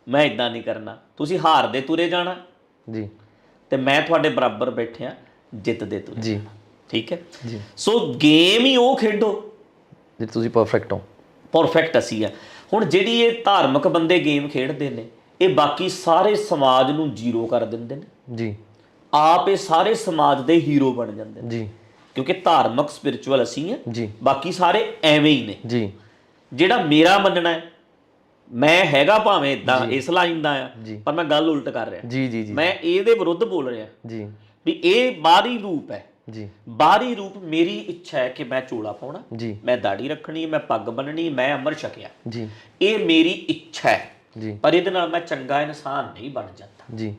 ਮੈਂ ਇਦਾਂ ਨਹੀਂ ਕਰਨਾ, ਤੁਸੀਂ ਹਾਰਦੇ ਤੁਰੇ ਜਾਣਾ ਜੀ, ਤੇ ਮੈਂ ਤੁਹਾਡੇ ਬਰਾਬਰ ਬੈਠਿਆ ਜਿੱਤਦੇ ਤੁਰੇ ਜੀ, ਠੀਕ ਹੈ ਜੀ। ਸੋ ਗੇਮ ਹੀ ਉਹ ਖੇਡੋ ਜੇ ਤੁਸੀਂ ਪਰਫੈਕਟ ਹੋ। ਪਰਫੈਕਟ ਅਸੀਂ ਆ। ਹੁਣ ਜਿਹੜੀ ਇਹ ਧਾਰਮਿਕ ਬੰਦੇ ਗੇਮ ਖੇਡਦੇ ਨੇ, ਇਹ ਬਾਕੀ ਸਾਰੇ ਸਮਾਜ ਨੂੰ ਜ਼ੀਰੋ ਕਰ ਦਿੰਦੇ ਨੇ ਜੀ। ਆਪ ਇਹ ਸਾਰੇ ਸਮਾਜ ਦੇ ਹੀਰੋ ਬਣ ਜਾਂਦੇ ਨੇ ਜੀ। ਕਿਉਂਕਿ ਧਾਰਮਿਕ ਸਪਿਰਿਚੁਅਲ ਅਸੀਂ ਆ ਜੀ। ਬਾਕੀ ਸਾਰੇ ਐਵੇਂ ਹੀ ਨੇ। ਜੀ। ਜਿਹੜਾ ਮੇਰਾ ਮੰਨਣਾ ਹੈ, ਮੈਂ ਹੈਗਾ ਭਾਵੇਂ ਇਦਾਂ ਇਸ ਲਾਈਨ ਦਾ ਆ, ਪਰ ਮੈਂ ਗੱਲ ਉਲਟ ਕਰ ਰਿਹਾ। ਜੀ। ਜੀ। ਜੀ। ਮੈਂ ਇਹਦੇ ਵਿਰੁੱਧ ਬੋਲ ਰਿਹਾ ਜੀ। ਵੀ ਇਹ ਬਾਹਰੀ ਰੂਪ ਹੈ। ਜੀ। ਬਾਹਰੀ ਰੂਪ ਮੇਰੀ ਇੱਛਾ ਹੈ ਕਿ ਮੈਂ ਚੋਲਾ ਪਾਉਣਾ, ਜੀ, ਮੈਂ ਦਾੜੀ ਰੱਖਣੀ, ਮੈਂ ਪੱਗ ਬੰਨਣੀ, ਮੈਂ ਅੰਮ੍ਰਿਤ ਛਕਿਆ, ਜੀ, ਇਹ ਮੇਰੀ ਇੱਛਾ ਹੈ। ਜੀ, ਪਰ ਇਹਦੇ ਨਾਲ ਮੈਂ ਚੰਗਾ ਇਨਸਾਨ ਨਹੀਂ ਬਣ ਜਾਂਦਾ। ਜੀ।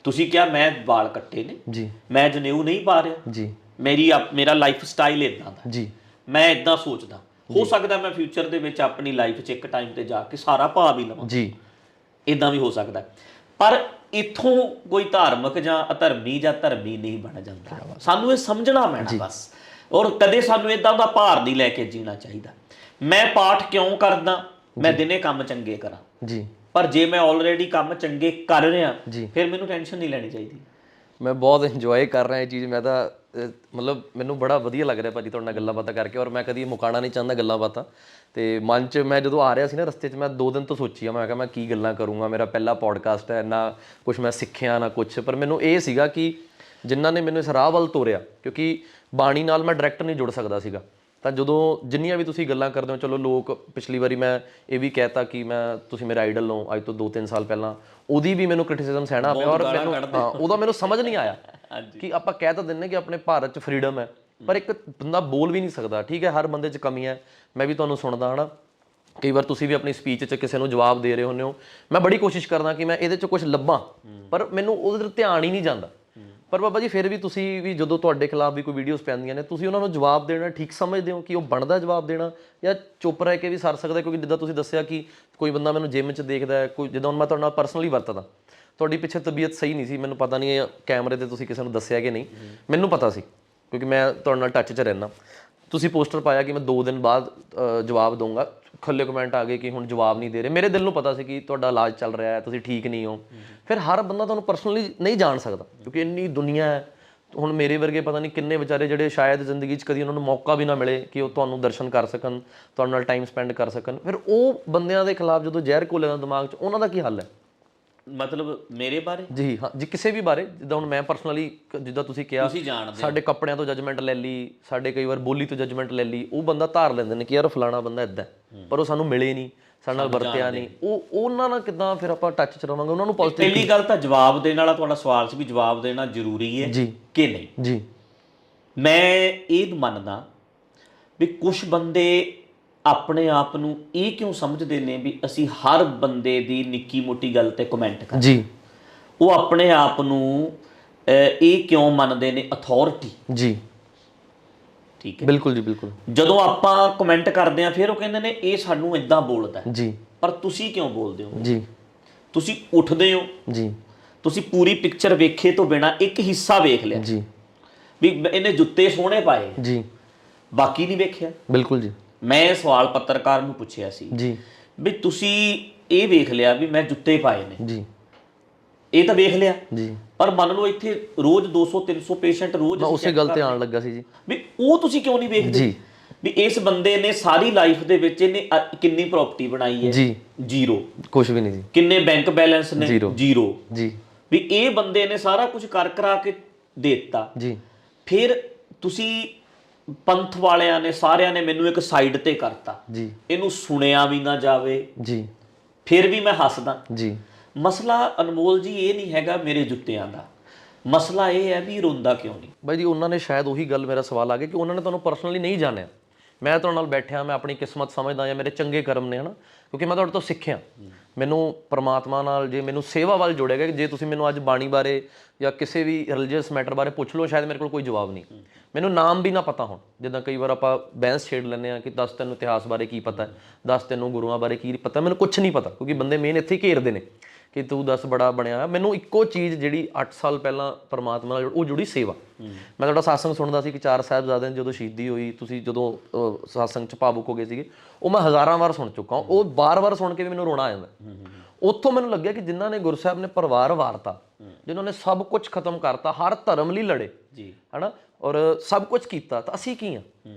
ਤੁਸੀਂ ਕਿਹਾ ਮੈਂ ਵਾਲ ਕੱਟੇ ਨੇ, ਜੀ, ਮੈਂ ਜਨੇਊ ਨਹੀਂ ਪਾ ਰਿਹਾ, ਜੀ, ਮੇਰਾ ਲਾਈਫ ਸਟਾਈਲ ਇਦਾਂ ਦਾ, ਜੀ, ਮੈਂ ਇਦਾਂ ਸੋਚਦਾ। ਹੋ ਸਕਦਾ ਮੈਂ ਫਿਊਚਰ ਦੇ ਵਿੱਚ ਆਪਣੀ ਲਾਈਫ 'ਚ ਇੱਕ ਟਾਈਮ ਤੇ ਜਾ ਕੇ ਸਾਰਾ ਪਾ ਵੀ ਲਵਾਂ, ਜੀ, ਇਦਾਂ ਵੀ ਹੋ ਸਕਦਾ। ਪਰ ਇੱਥੋਂ ਕੋਈ ਧਾਰਮਿਕ ਜਾਂ ਅਧਰਮੀ ਜਾਂ ਧਰਮੀ ਨਹੀਂ ਬਣ ਜਾਂਦਾ। ਸਾਨੂੰ ਇਹ ਸਮਝਣਾ ਪੈਣਾ ਬਸ। ਔਰ ਕਦੇ ਸਾਨੂੰ ਇਦਾਂ ਦਾ ਭਾਰ ਨਹੀਂ ਲੈ ਕੇ ਜੀਣਾ ਚਾਹੀਦਾ। ਮੈਂ ਪਾਠ ਕਿਉਂ ਕਰਦਾ? ਮੈਂ ਦਿਨੇ ਕੰਮ ਚੰਗੇ ਕਰਾਂ, ਜੀ। ਪਰ ਜੇ ਮੈਂ ਆਲਰੇਡੀ ਕੰਮ ਚੰਗੇ ਕਰ ਰਿਹਾ, ਜੀ। ਫਿਰ ਮੈਨੂੰ ਟੈਨਸ਼ਨ ਨਹੀਂ ਲੈਣੀ ਚਾਹੀਦੀ। ਮੈਂ ਬਹੁਤ ਇੰਜੋਏ ਕਰ ਰਿਹਾ ਇਹ ਚੀਜ਼। ਮੈਂ ਤਾਂ ਮਤਲਬ ਮੈਨੂੰ ਬੜਾ ਵਧੀਆ ਲੱਗ ਰਿਹਾ ਭਾਜੀ ਤੁਹਾਡੇ ਨਾਲ ਗੱਲਾਂ ਬਾਤਾਂ ਕਰਕੇ, ਔਰ ਮੈਂ ਕਦੀ ਮੁਕਾਉਣਾ ਨਹੀਂ ਚਾਹੁੰਦਾ ਗੱਲਾਂ ਬਾਤਾਂ। ਤੇ ਮਨ 'ਚ ਮੈਂ ਜਦੋਂ ਆ ਰਿਹਾ ਸੀ ਨਾ ਰਸਤੇ 'ਚ, ਮੈਂ 2 ਦਿਨ ਤੋਂ ਸੋਚੀ ਆ, ਮੈਂ ਕਿਹਾ ਮੈਂ ਕੀ ਗੱਲਾਂ ਕਰੂੰਗਾ। ਮੇਰਾ ਪਹਿਲਾ ਪੋਡਕਾਸਟ ਹੈ, ਨਾ ਕੁਛ ਮੈਂ ਸਿੱਖਿਆ ਨਾ ਕੁਛ, ਪਰ ਮੈਨੂੰ ਇਹ ਸੀਗਾ ਕਿ ਜਿਨ੍ਹਾਂ ਨੇ ਮੈਨੂੰ ਇਸ ਰਾਹ ਵੱਲ ਤੋਰਿਆ, ਕਿਉਂਕਿ ਬਾਣੀ ਨਾਲ ਮੈਂ ਡਾਇਰੈਕਟ ਨਹੀਂ ਜੁੜ ਸਕਦਾ ਸੀਗਾ। ਤਾਂ ਜਦੋਂ ਜਿੰਨੀਆਂ ਵੀ ਤੁਸੀਂ ਗੱਲਾਂ ਕਰਦੇ ਹੋ, ਚਲੋ ਲੋਕ, ਪਿਛਲੀ ਵਾਰੀ ਮੈਂ ਇਹ ਵੀ ਕਹਿਤਾ ਕਿ ਤੁਸੀਂ ਮੇਰੇ ਆਈਡਲ ਹੋ ਅੱਜ ਤੋਂ 2-3 ਸਾਲ ਪਹਿਲਾਂ, ਉਹਦੀ ਵੀ ਮੈਨੂੰ ਕ੍ਰਿਟਿਸਿਜ਼ਮ ਸਹਿਣਾ ਪਿਆ, ਔਰ ਮੈਨੂੰ ਉਹਦਾ ਮੈਨੂੰ ਸਮਝ ਨਹੀਂ ਆਇਆ ਕਿ ਆਪਾਂ ਕਹਿ ਤਾਂ ਦਿੰਦੇ ਕਿ ਆਪਣੇ ਭਾਰਤ 'ਚ ਫਰੀਡਮ ਹੈ, ਪਰ ਇੱਕ ਬੰਦਾ ਬੋਲ ਵੀ ਨਹੀਂ ਸਕਦਾ। ਠੀਕ ਹੈ, ਹਰ ਬੰਦੇ 'ਚ ਕਮੀ ਹੈ, ਮੈਂ ਵੀ ਤੁਹਾਨੂੰ ਸੁਣਦਾ ਹਾਂ ਨਾ, ਕਈ ਵਾਰ ਤੁਸੀਂ ਵੀ ਆਪਣੀ ਸਪੀਚ 'ਚ ਕਿਸੇ ਨੂੰ ਜਵਾਬ ਦੇ ਰਹੇ ਹੁੰਦੇ ਹੋ। ਮੈਂ ਬੜੀ ਕੋਸ਼ਿਸ਼ ਕਰਦਾ ਕਿ ਮੈਂ ਇਹਦੇ 'ਚ ਕੁਝ ਲੱਭਾਂ, ਪਰ ਮੈਨੂੰ ਉਹਦੇ 'ਤੇ ਧਿਆਨ ਹੀ ਨਹੀਂ ਜਾਂਦਾ। ਪਰ ਬਾਬਾ ਜੀ ਫਿਰ ਵੀ ਤੁਸੀਂ ਵੀ ਜਦੋਂ ਤੁਹਾਡੇ ਖਿਲਾਫ ਵੀ ਕੋਈ ਵੀਡੀਓਜ਼ ਪੈਂਦੀਆਂ ਨੇ, ਤੁਸੀਂ ਉਹਨਾਂ ਨੂੰ ਜਵਾਬ ਦੇਣਾ ਠੀਕ ਸਮਝਦੇ ਹੋ ਕਿ ਉਹ ਬਣਦਾ ਜਵਾਬ ਦੇਣਾ, ਜਾਂ ਚੁੱਪ ਰਹਿ ਕੇ ਵੀ ਸਰ ਸਕਦਾ? ਕਿਉਂਕਿ ਜਿੱਦਾਂ ਤੁਸੀਂ ਦੱਸਿਆ ਕਿ ਕੋਈ ਬੰਦਾ ਮੈਨੂੰ ਜਿਮ 'ਚ ਦੇਖਦਾ ਹੈ, ਕੋਈ ਜਿੱਦਾਂ ਹੁਣ ਮੈਂ ਤੁਹਾਡੇ ਨਾਲ ਪਰਸਨਲੀ ਵਰਤਦਾ, ਤੁਹਾਡੀ ਪਿੱਛੇ ਤਬੀਅਤ ਸਹੀ ਨਹੀਂ ਸੀ, ਮੈਨੂੰ ਪਤਾ ਨਹੀਂ ਕੈਮਰੇ 'ਤੇ ਤੁਸੀਂ ਕਿਸੇ ਨੂੰ ਦੱਸਿਆ ਕਿ ਨਹੀਂ, ਮੈਨੂੰ ਪਤਾ ਸੀ ਕਿਉਂਕਿ ਮੈਂ ਤੁਹਾਡੇ ਨਾਲ ਟੱਚ 'ਚ ਰਹਿੰਦਾ। ਤੁਸੀਂ ਪੋਸਟਰ ਪਾਇਆ ਕਿ ਮੈਂ 2 ਦਿਨ ਬਾਅਦ ਜਵਾਬ ਦਊਂਗਾ, ਖੁੱਲੇ ਕਮੈਂਟ ਆ ਗਏ ਕਿ ਹੁਣ ਜਵਾਬ ਨਹੀਂ ਦੇ ਰਹੇ। ਮੇਰੇ ਦਿਲ ਨੂੰ ਪਤਾ ਸੀ ਕਿ ਤੁਹਾਡਾ ਇਲਾਜ ਚੱਲ ਰਿਹਾ ਹੈ, ਤੁਸੀਂ ਠੀਕ ਨਹੀਂ ਹੋ। ਫਿਰ ਹਰ ਬੰਦਾ ਤੁਹਾਨੂੰ ਪਰਸਨਲੀ ਨਹੀਂ ਜਾਣ ਸਕਦਾ ਕਿਉਂਕਿ ਇੰਨੀ ਦੁਨੀਆ ਹੈ। ਹੁਣ ਮੇਰੇ ਵਰਗੇ ਪਤਾ ਨਹੀਂ ਕਿੰਨੇ ਵਿਚਾਰੇ ਜਿਹੜੇ ਸ਼ਾਇਦ ਜ਼ਿੰਦਗੀ 'ਚ ਕਦੀ ਉਹਨਾਂ ਨੂੰ ਮੌਕਾ ਵੀ ਨਾ ਮਿਲੇ ਕਿ ਉਹ ਤੁਹਾਨੂੰ ਦਰਸ਼ਨ ਕਰ ਸਕਣ, ਤੁਹਾਡੇ ਨਾਲ ਟਾਈਮ ਸਪੈਂਡ ਕਰ ਸਕਣ। ਫਿਰ ਉਹ ਬੰਦਿਆਂ ਦੇ ਖਿਲਾਫ ਜਦੋਂ ਜ਼ਹਿਰ ਘੋਲੇ ਦਾ ਦਿਮਾਗ 'ਚ, ਉਹਨਾਂ ਦਾ ਕੀ ਹੱਲ ਹੈ? ਮਤਲਬ ਮੇਰੇ ਬਾਰੇ? ਜੀ ਹਾਂ ਜੀ, ਕਿਸੇ ਵੀ ਬਾਰੇ। ਜਿੱਦਾਂ ਹੁਣ ਮੈਂ ਪਰਸਨਲੀ, ਜਿੱਦਾਂ ਤੁਸੀਂ ਕਿਹਾ ਸਾਡੇ ਕੱਪੜਿਆਂ ਤੋਂ ਜੱਜਮੈਂਟ ਲੈ ਲਈ, ਸਾਡੇ ਕਈ ਵਾਰ ਬੋਲੀ ਤੋਂ ਜੱਜਮੈਂਟ ਲੈ ਲਈ, ਉਹ ਬੰਦਾ ਧਾਰ ਲੈਂਦੇ ਨੇ ਕਿ ਯਾਰ ਫਲਾਣਾ ਬੰਦਾ ਇੱਦਾਂ, ਪਰ ਉਹ ਸਾਨੂੰ ਮਿਲੇ ਨਹੀਂ, ਸਾਡੇ ਨਾਲ ਵਰਤਿਆ ਨਹੀਂ। ਉਹਨਾਂ ਨਾਲ ਕਿੱਦਾਂ ਫਿਰ ਆਪਾਂ ਟੱਚ 'ਚ ਰਵਾਂਗੇ? ਉਹਨਾਂ ਨੂੰ ਪੋਜ਼ਿਟਿਵ। ਪਹਿਲੀ ਗੱਲ ਤਾਂ ਜਵਾਬ ਦੇਣ ਵਾਲਾ ਤੁਹਾਡਾ ਸਵਾਲ ਸੀ ਵੀ ਜਵਾਬ ਦੇਣਾ ਜ਼ਰੂਰੀ ਹੈ ਕਿ ਨਹੀਂ। ਜੀ। ਮੈਂ ਇਹ ਮੰਨਦਾ ਵੀ ਕੁਝ ਬੰਦੇ ਆਪਣੇ ਆਪ ਨੂੰ ਇਹ ਕਿਉਂ ਸਮਝਦੇ ਨੇ ਵੀ ਅਸੀਂ ਹਰ ਬੰਦੇ ਦੀ ਨਿੱਕੀ ਮੋਟੀ ਗੱਲ ਤੇ ਕਮੈਂਟ ਕਰਦੇ। ਜੀ। ਉਹ ਆਪਣੇ ਆਪ ਨੂੰ ਇਹ ਕਿਉਂ ਮੰਨਦੇ ਨੇ ਅਥਾਰਟੀ। ਜੀ। ਠੀਕ ਹੈ, ਬਿਲਕੁਲ ਜੀ, ਬਿਲਕੁਲ। ਜਦੋਂ ਆਪਾਂ ਕਮੈਂਟ ਕਰਦੇ ਆ ਫਿਰ ਉਹ ਕਹਿੰਦੇ ਨੇ ਇਹ ਸਾਨੂੰ ਇਦਾਂ ਬੋਲਦਾ ਜੀ, ਪਰ ਤੁਸੀਂ ਕਿਉਂ ਬੋਲਦੇ ਹੋ? ਜੀ। ਤੁਸੀਂ ਉੱਠਦੇ ਹੋ ਜੀ, ਤੁਸੀਂ ਪੂਰੀ ਪਿਕਚਰ ਵੇਖੇ ਤੋਂ ਬਿਨਾ ਇੱਕ ਹਿੱਸਾ ਵੇਖ ਲਿਆ ਜੀ, ਵੀ ਇਹਨੇ ਜੁੱਤੇ ਸੋਹਣੇ ਪਾਏ, ਜੀ, ਬਾਕੀ ਨਹੀਂ ਵੇਖਿਆ। ਬਿਲਕੁਲ ਜੀ। ਮੈਂ ਇਹ ਸਵਾਲ ਪੱਤਰਕਾਰ ਨੂੰ ਪੁੱਛਿਆ ਸੀ ਜੀ, ਵੀ ਤੁਸੀਂ ਇਹ ਵੇਖ ਲਿਆ ਵੀ ਮੈਂ ਜੁੱਤੇ ਪਾਏ ਨੇ, ਜੀ, ਇਹ ਤਾਂ ਵੇਖ ਲਿਆ ਜੀ, ਪਰ ਮੰਨ ਲਓ ਇੱਥੇ ਰੋਜ਼ 200-300 ਪੇਸ਼ੈਂਟ ਰੋਜ਼ ਮੈਂ ਉਸੇ ਗੱਲ ਤੇ ਆਉਣ ਲੱਗਾ ਸੀ ਜੀ, ਵੀ ਉਹ ਤੁਸੀਂ ਕਿਉਂ ਨਹੀਂ ਵੇਖਦੇ ਜੀ, ਵੀ ਇਸ ਬੰਦੇ ਨੇ ਸਾਰੀ ਲਾਈਫ ਦੇ ਵਿੱਚ ਇਹਨੇ ਕਿੰਨੀ ਪ੍ਰਾਪਰਟੀ ਬਣਾਈ ਹੈ? ਜੀ, ਜ਼ੀਰੋ, ਕੁਝ ਵੀ ਨਹੀਂ ਜੀ। ਕਿੰਨੇ ਬੈਂਕ ਬੈਲੈਂਸ ਨੇ? ਜ਼ੀਰੋ। ਜੀ, ਵੀ ਇਹ ਬੰਦੇ ਨੇ ਸਾਰਾ ਕੁਝ ਕਰ ਕਰਾ ਕੇ ਦੇ ਦਿੱਤਾ। ਜੀ। ਫਿਰ ਤੁਸੀਂ ਪੰਥ ਵਾਲਿਆਂ ਨੇ ਸਾਰਿਆਂ ਨੇ ਮੈਨੂੰ ਇੱਕ ਸਾਈਡ ਤੇ ਕਰਤਾ ਜੀ, ਇਹਨੂੰ ਸੁਣਿਆ ਵੀ ਨਾ ਜਾਵੇ, ਜੀ, ਫਿਰ ਵੀ ਮੈਂ ਹੱਸਦਾ। ਜੀ। ਮਸਲਾ ਅਨਮੋਲ ਜੀ ਇਹ ਨਹੀਂ ਹੈਗਾ ਮੇਰੇ ਜੁੱਤਿਆਂ ਦਾ, ਮਸਲਾ ਇਹ ਹੈ ਵੀ ਰੋਂਦਾ ਕਿਉਂ ਨਹੀਂ? ਬਾਈ ਜੀ ਉਹਨਾਂ ਨੇ ਸ਼ਾਇਦ ਉਹੀ ਗੱਲ, ਮੇਰਾ ਸਵਾਲ ਆ ਗਿਆ ਕਿ ਉਹਨਾਂ ਨੇ ਤੁਹਾਨੂੰ ਪਰਸਨਲੀ ਨਹੀਂ ਜਾਣਿਆ। ਮੈਂ ਤੁਹਾਡੇ ਨਾਲ ਬੈਠਿਆ, ਮੈਂ ਆਪਣੀ ਕਿਸਮਤ ਸਮਝਦਾ ਜਾਂ ਮੇਰੇ ਚੰਗੇ ਕਰਮ ਨੇ, ਹਨਾ, ਕਿਉਂਕਿ ਮੈਂ ਤੁਹਾਡੇ ਤੋਂ ਸਿੱਖਿਆ। ਮੈਨੂੰ ਪਰਮਾਤਮਾ ਨਾਲ ਜੇ ਮੈਨੂੰ ਸੇਵਾ ਵੱਲ ਜੋੜਿਆ ਗਿਆ। ਜੇ ਤੁਸੀਂ ਮੈਨੂੰ ਅੱਜ ਬਾਣੀ ਬਾਰੇ ਜਾਂ ਕਿਸੇ ਵੀ ਰਿਲੀਜੀਅਸ ਮੈਟਰ ਬਾਰੇ ਪੁੱਛ ਲਓ, ਸ਼ਾਇਦ ਮੇਰੇ ਕੋਲ ਕੋਈ ਜਵਾਬ ਨਹੀਂ, ਮੈਨੂੰ ਨਾਮ ਵੀ ਨਾ ਪਤਾ ਹੋਣ। ਜਿੱਦਾਂ ਕਈ ਵਾਰ ਆਪਾਂ ਬਹਿਸ ਛੇੜ ਲੈਂਦੇ ਹਾਂ ਕਿ ਦੱਸ ਤੈਨੂੰ ਇਤਿਹਾਸ ਬਾਰੇ ਕੀ ਪਤਾ, ਦੱਸ ਤੈਨੂੰ ਗੁਰੂਆਂ ਬਾਰੇ ਕੀ ਪਤਾ। ਮੈਨੂੰ ਕੁਛ ਨਹੀਂ ਪਤਾ, ਕਿਉਂਕਿ ਬੰਦੇ ਮੇਨ ਇੱਥੇ ਹੀ ਘੇਰਦੇ ਨੇ ਕਿ ਤੂੰ ਦੱਸ ਬੜਾ ਬਣਿਆ ਹੋਇਆ। ਮੈਨੂੰ ਇੱਕੋ ਚੀਜ਼ ਜਿਹੜੀ 8 ਸਾਲ ਪਹਿਲਾਂ ਪਰਮਾਤਮਾ ਨਾਲ ਉਹ ਜੁੜੀ ਸੇਵਾ। ਮੈਂ ਤੁਹਾਡਾ ਸਾਸੰਗ ਸੁਣਦਾ ਸੀ ਕਿ 4 ਸਾਹਿਬਜ਼ਾਦਿਆਂ ਦੀ ਜਦੋਂ ਸ਼ਹੀਦੀ ਹੋਈ, ਤੁਸੀਂ ਜਦੋਂ ਸਾਸੰਗ 'ਚ ਭਾਵੁਕ ਹੋ ਗਏ ਸੀਗੇ, ਉਹ ਮੈਂ ਹਜ਼ਾਰਾਂ ਵਾਰ ਸੁਣ ਚੁੱਕਾ। ਉਹ ਬਾਰ-ਬਾਰ ਸੁਣ ਕੇ ਵੀ ਮੈਨੂੰ ਰੋਣਾ ਆ ਜਾਂਦਾ। ਉੱਥੋਂ ਮੈਨੂੰ ਲੱਗਿਆ ਕਿ ਜਿਨ੍ਹਾਂ ਨੇ ਗੁਰੂ ਸਾਹਿਬ ਨੇ ਪਰਿਵਾਰ ਵਾਰਤਾ, ਜਿਨ੍ਹਾਂ ਨੇ ਸਭ ਕੁਝ ਖਤਮ ਕਰਤਾ, ਹਰ ਧਰਮ ਲਈ ਲੜੇ ਹਨਾ, ਔਰ ਸਭ ਕੁਝ ਕੀਤਾ, ਤਾਂ ਅਸੀਂ ਕੀ ਹਾਂ?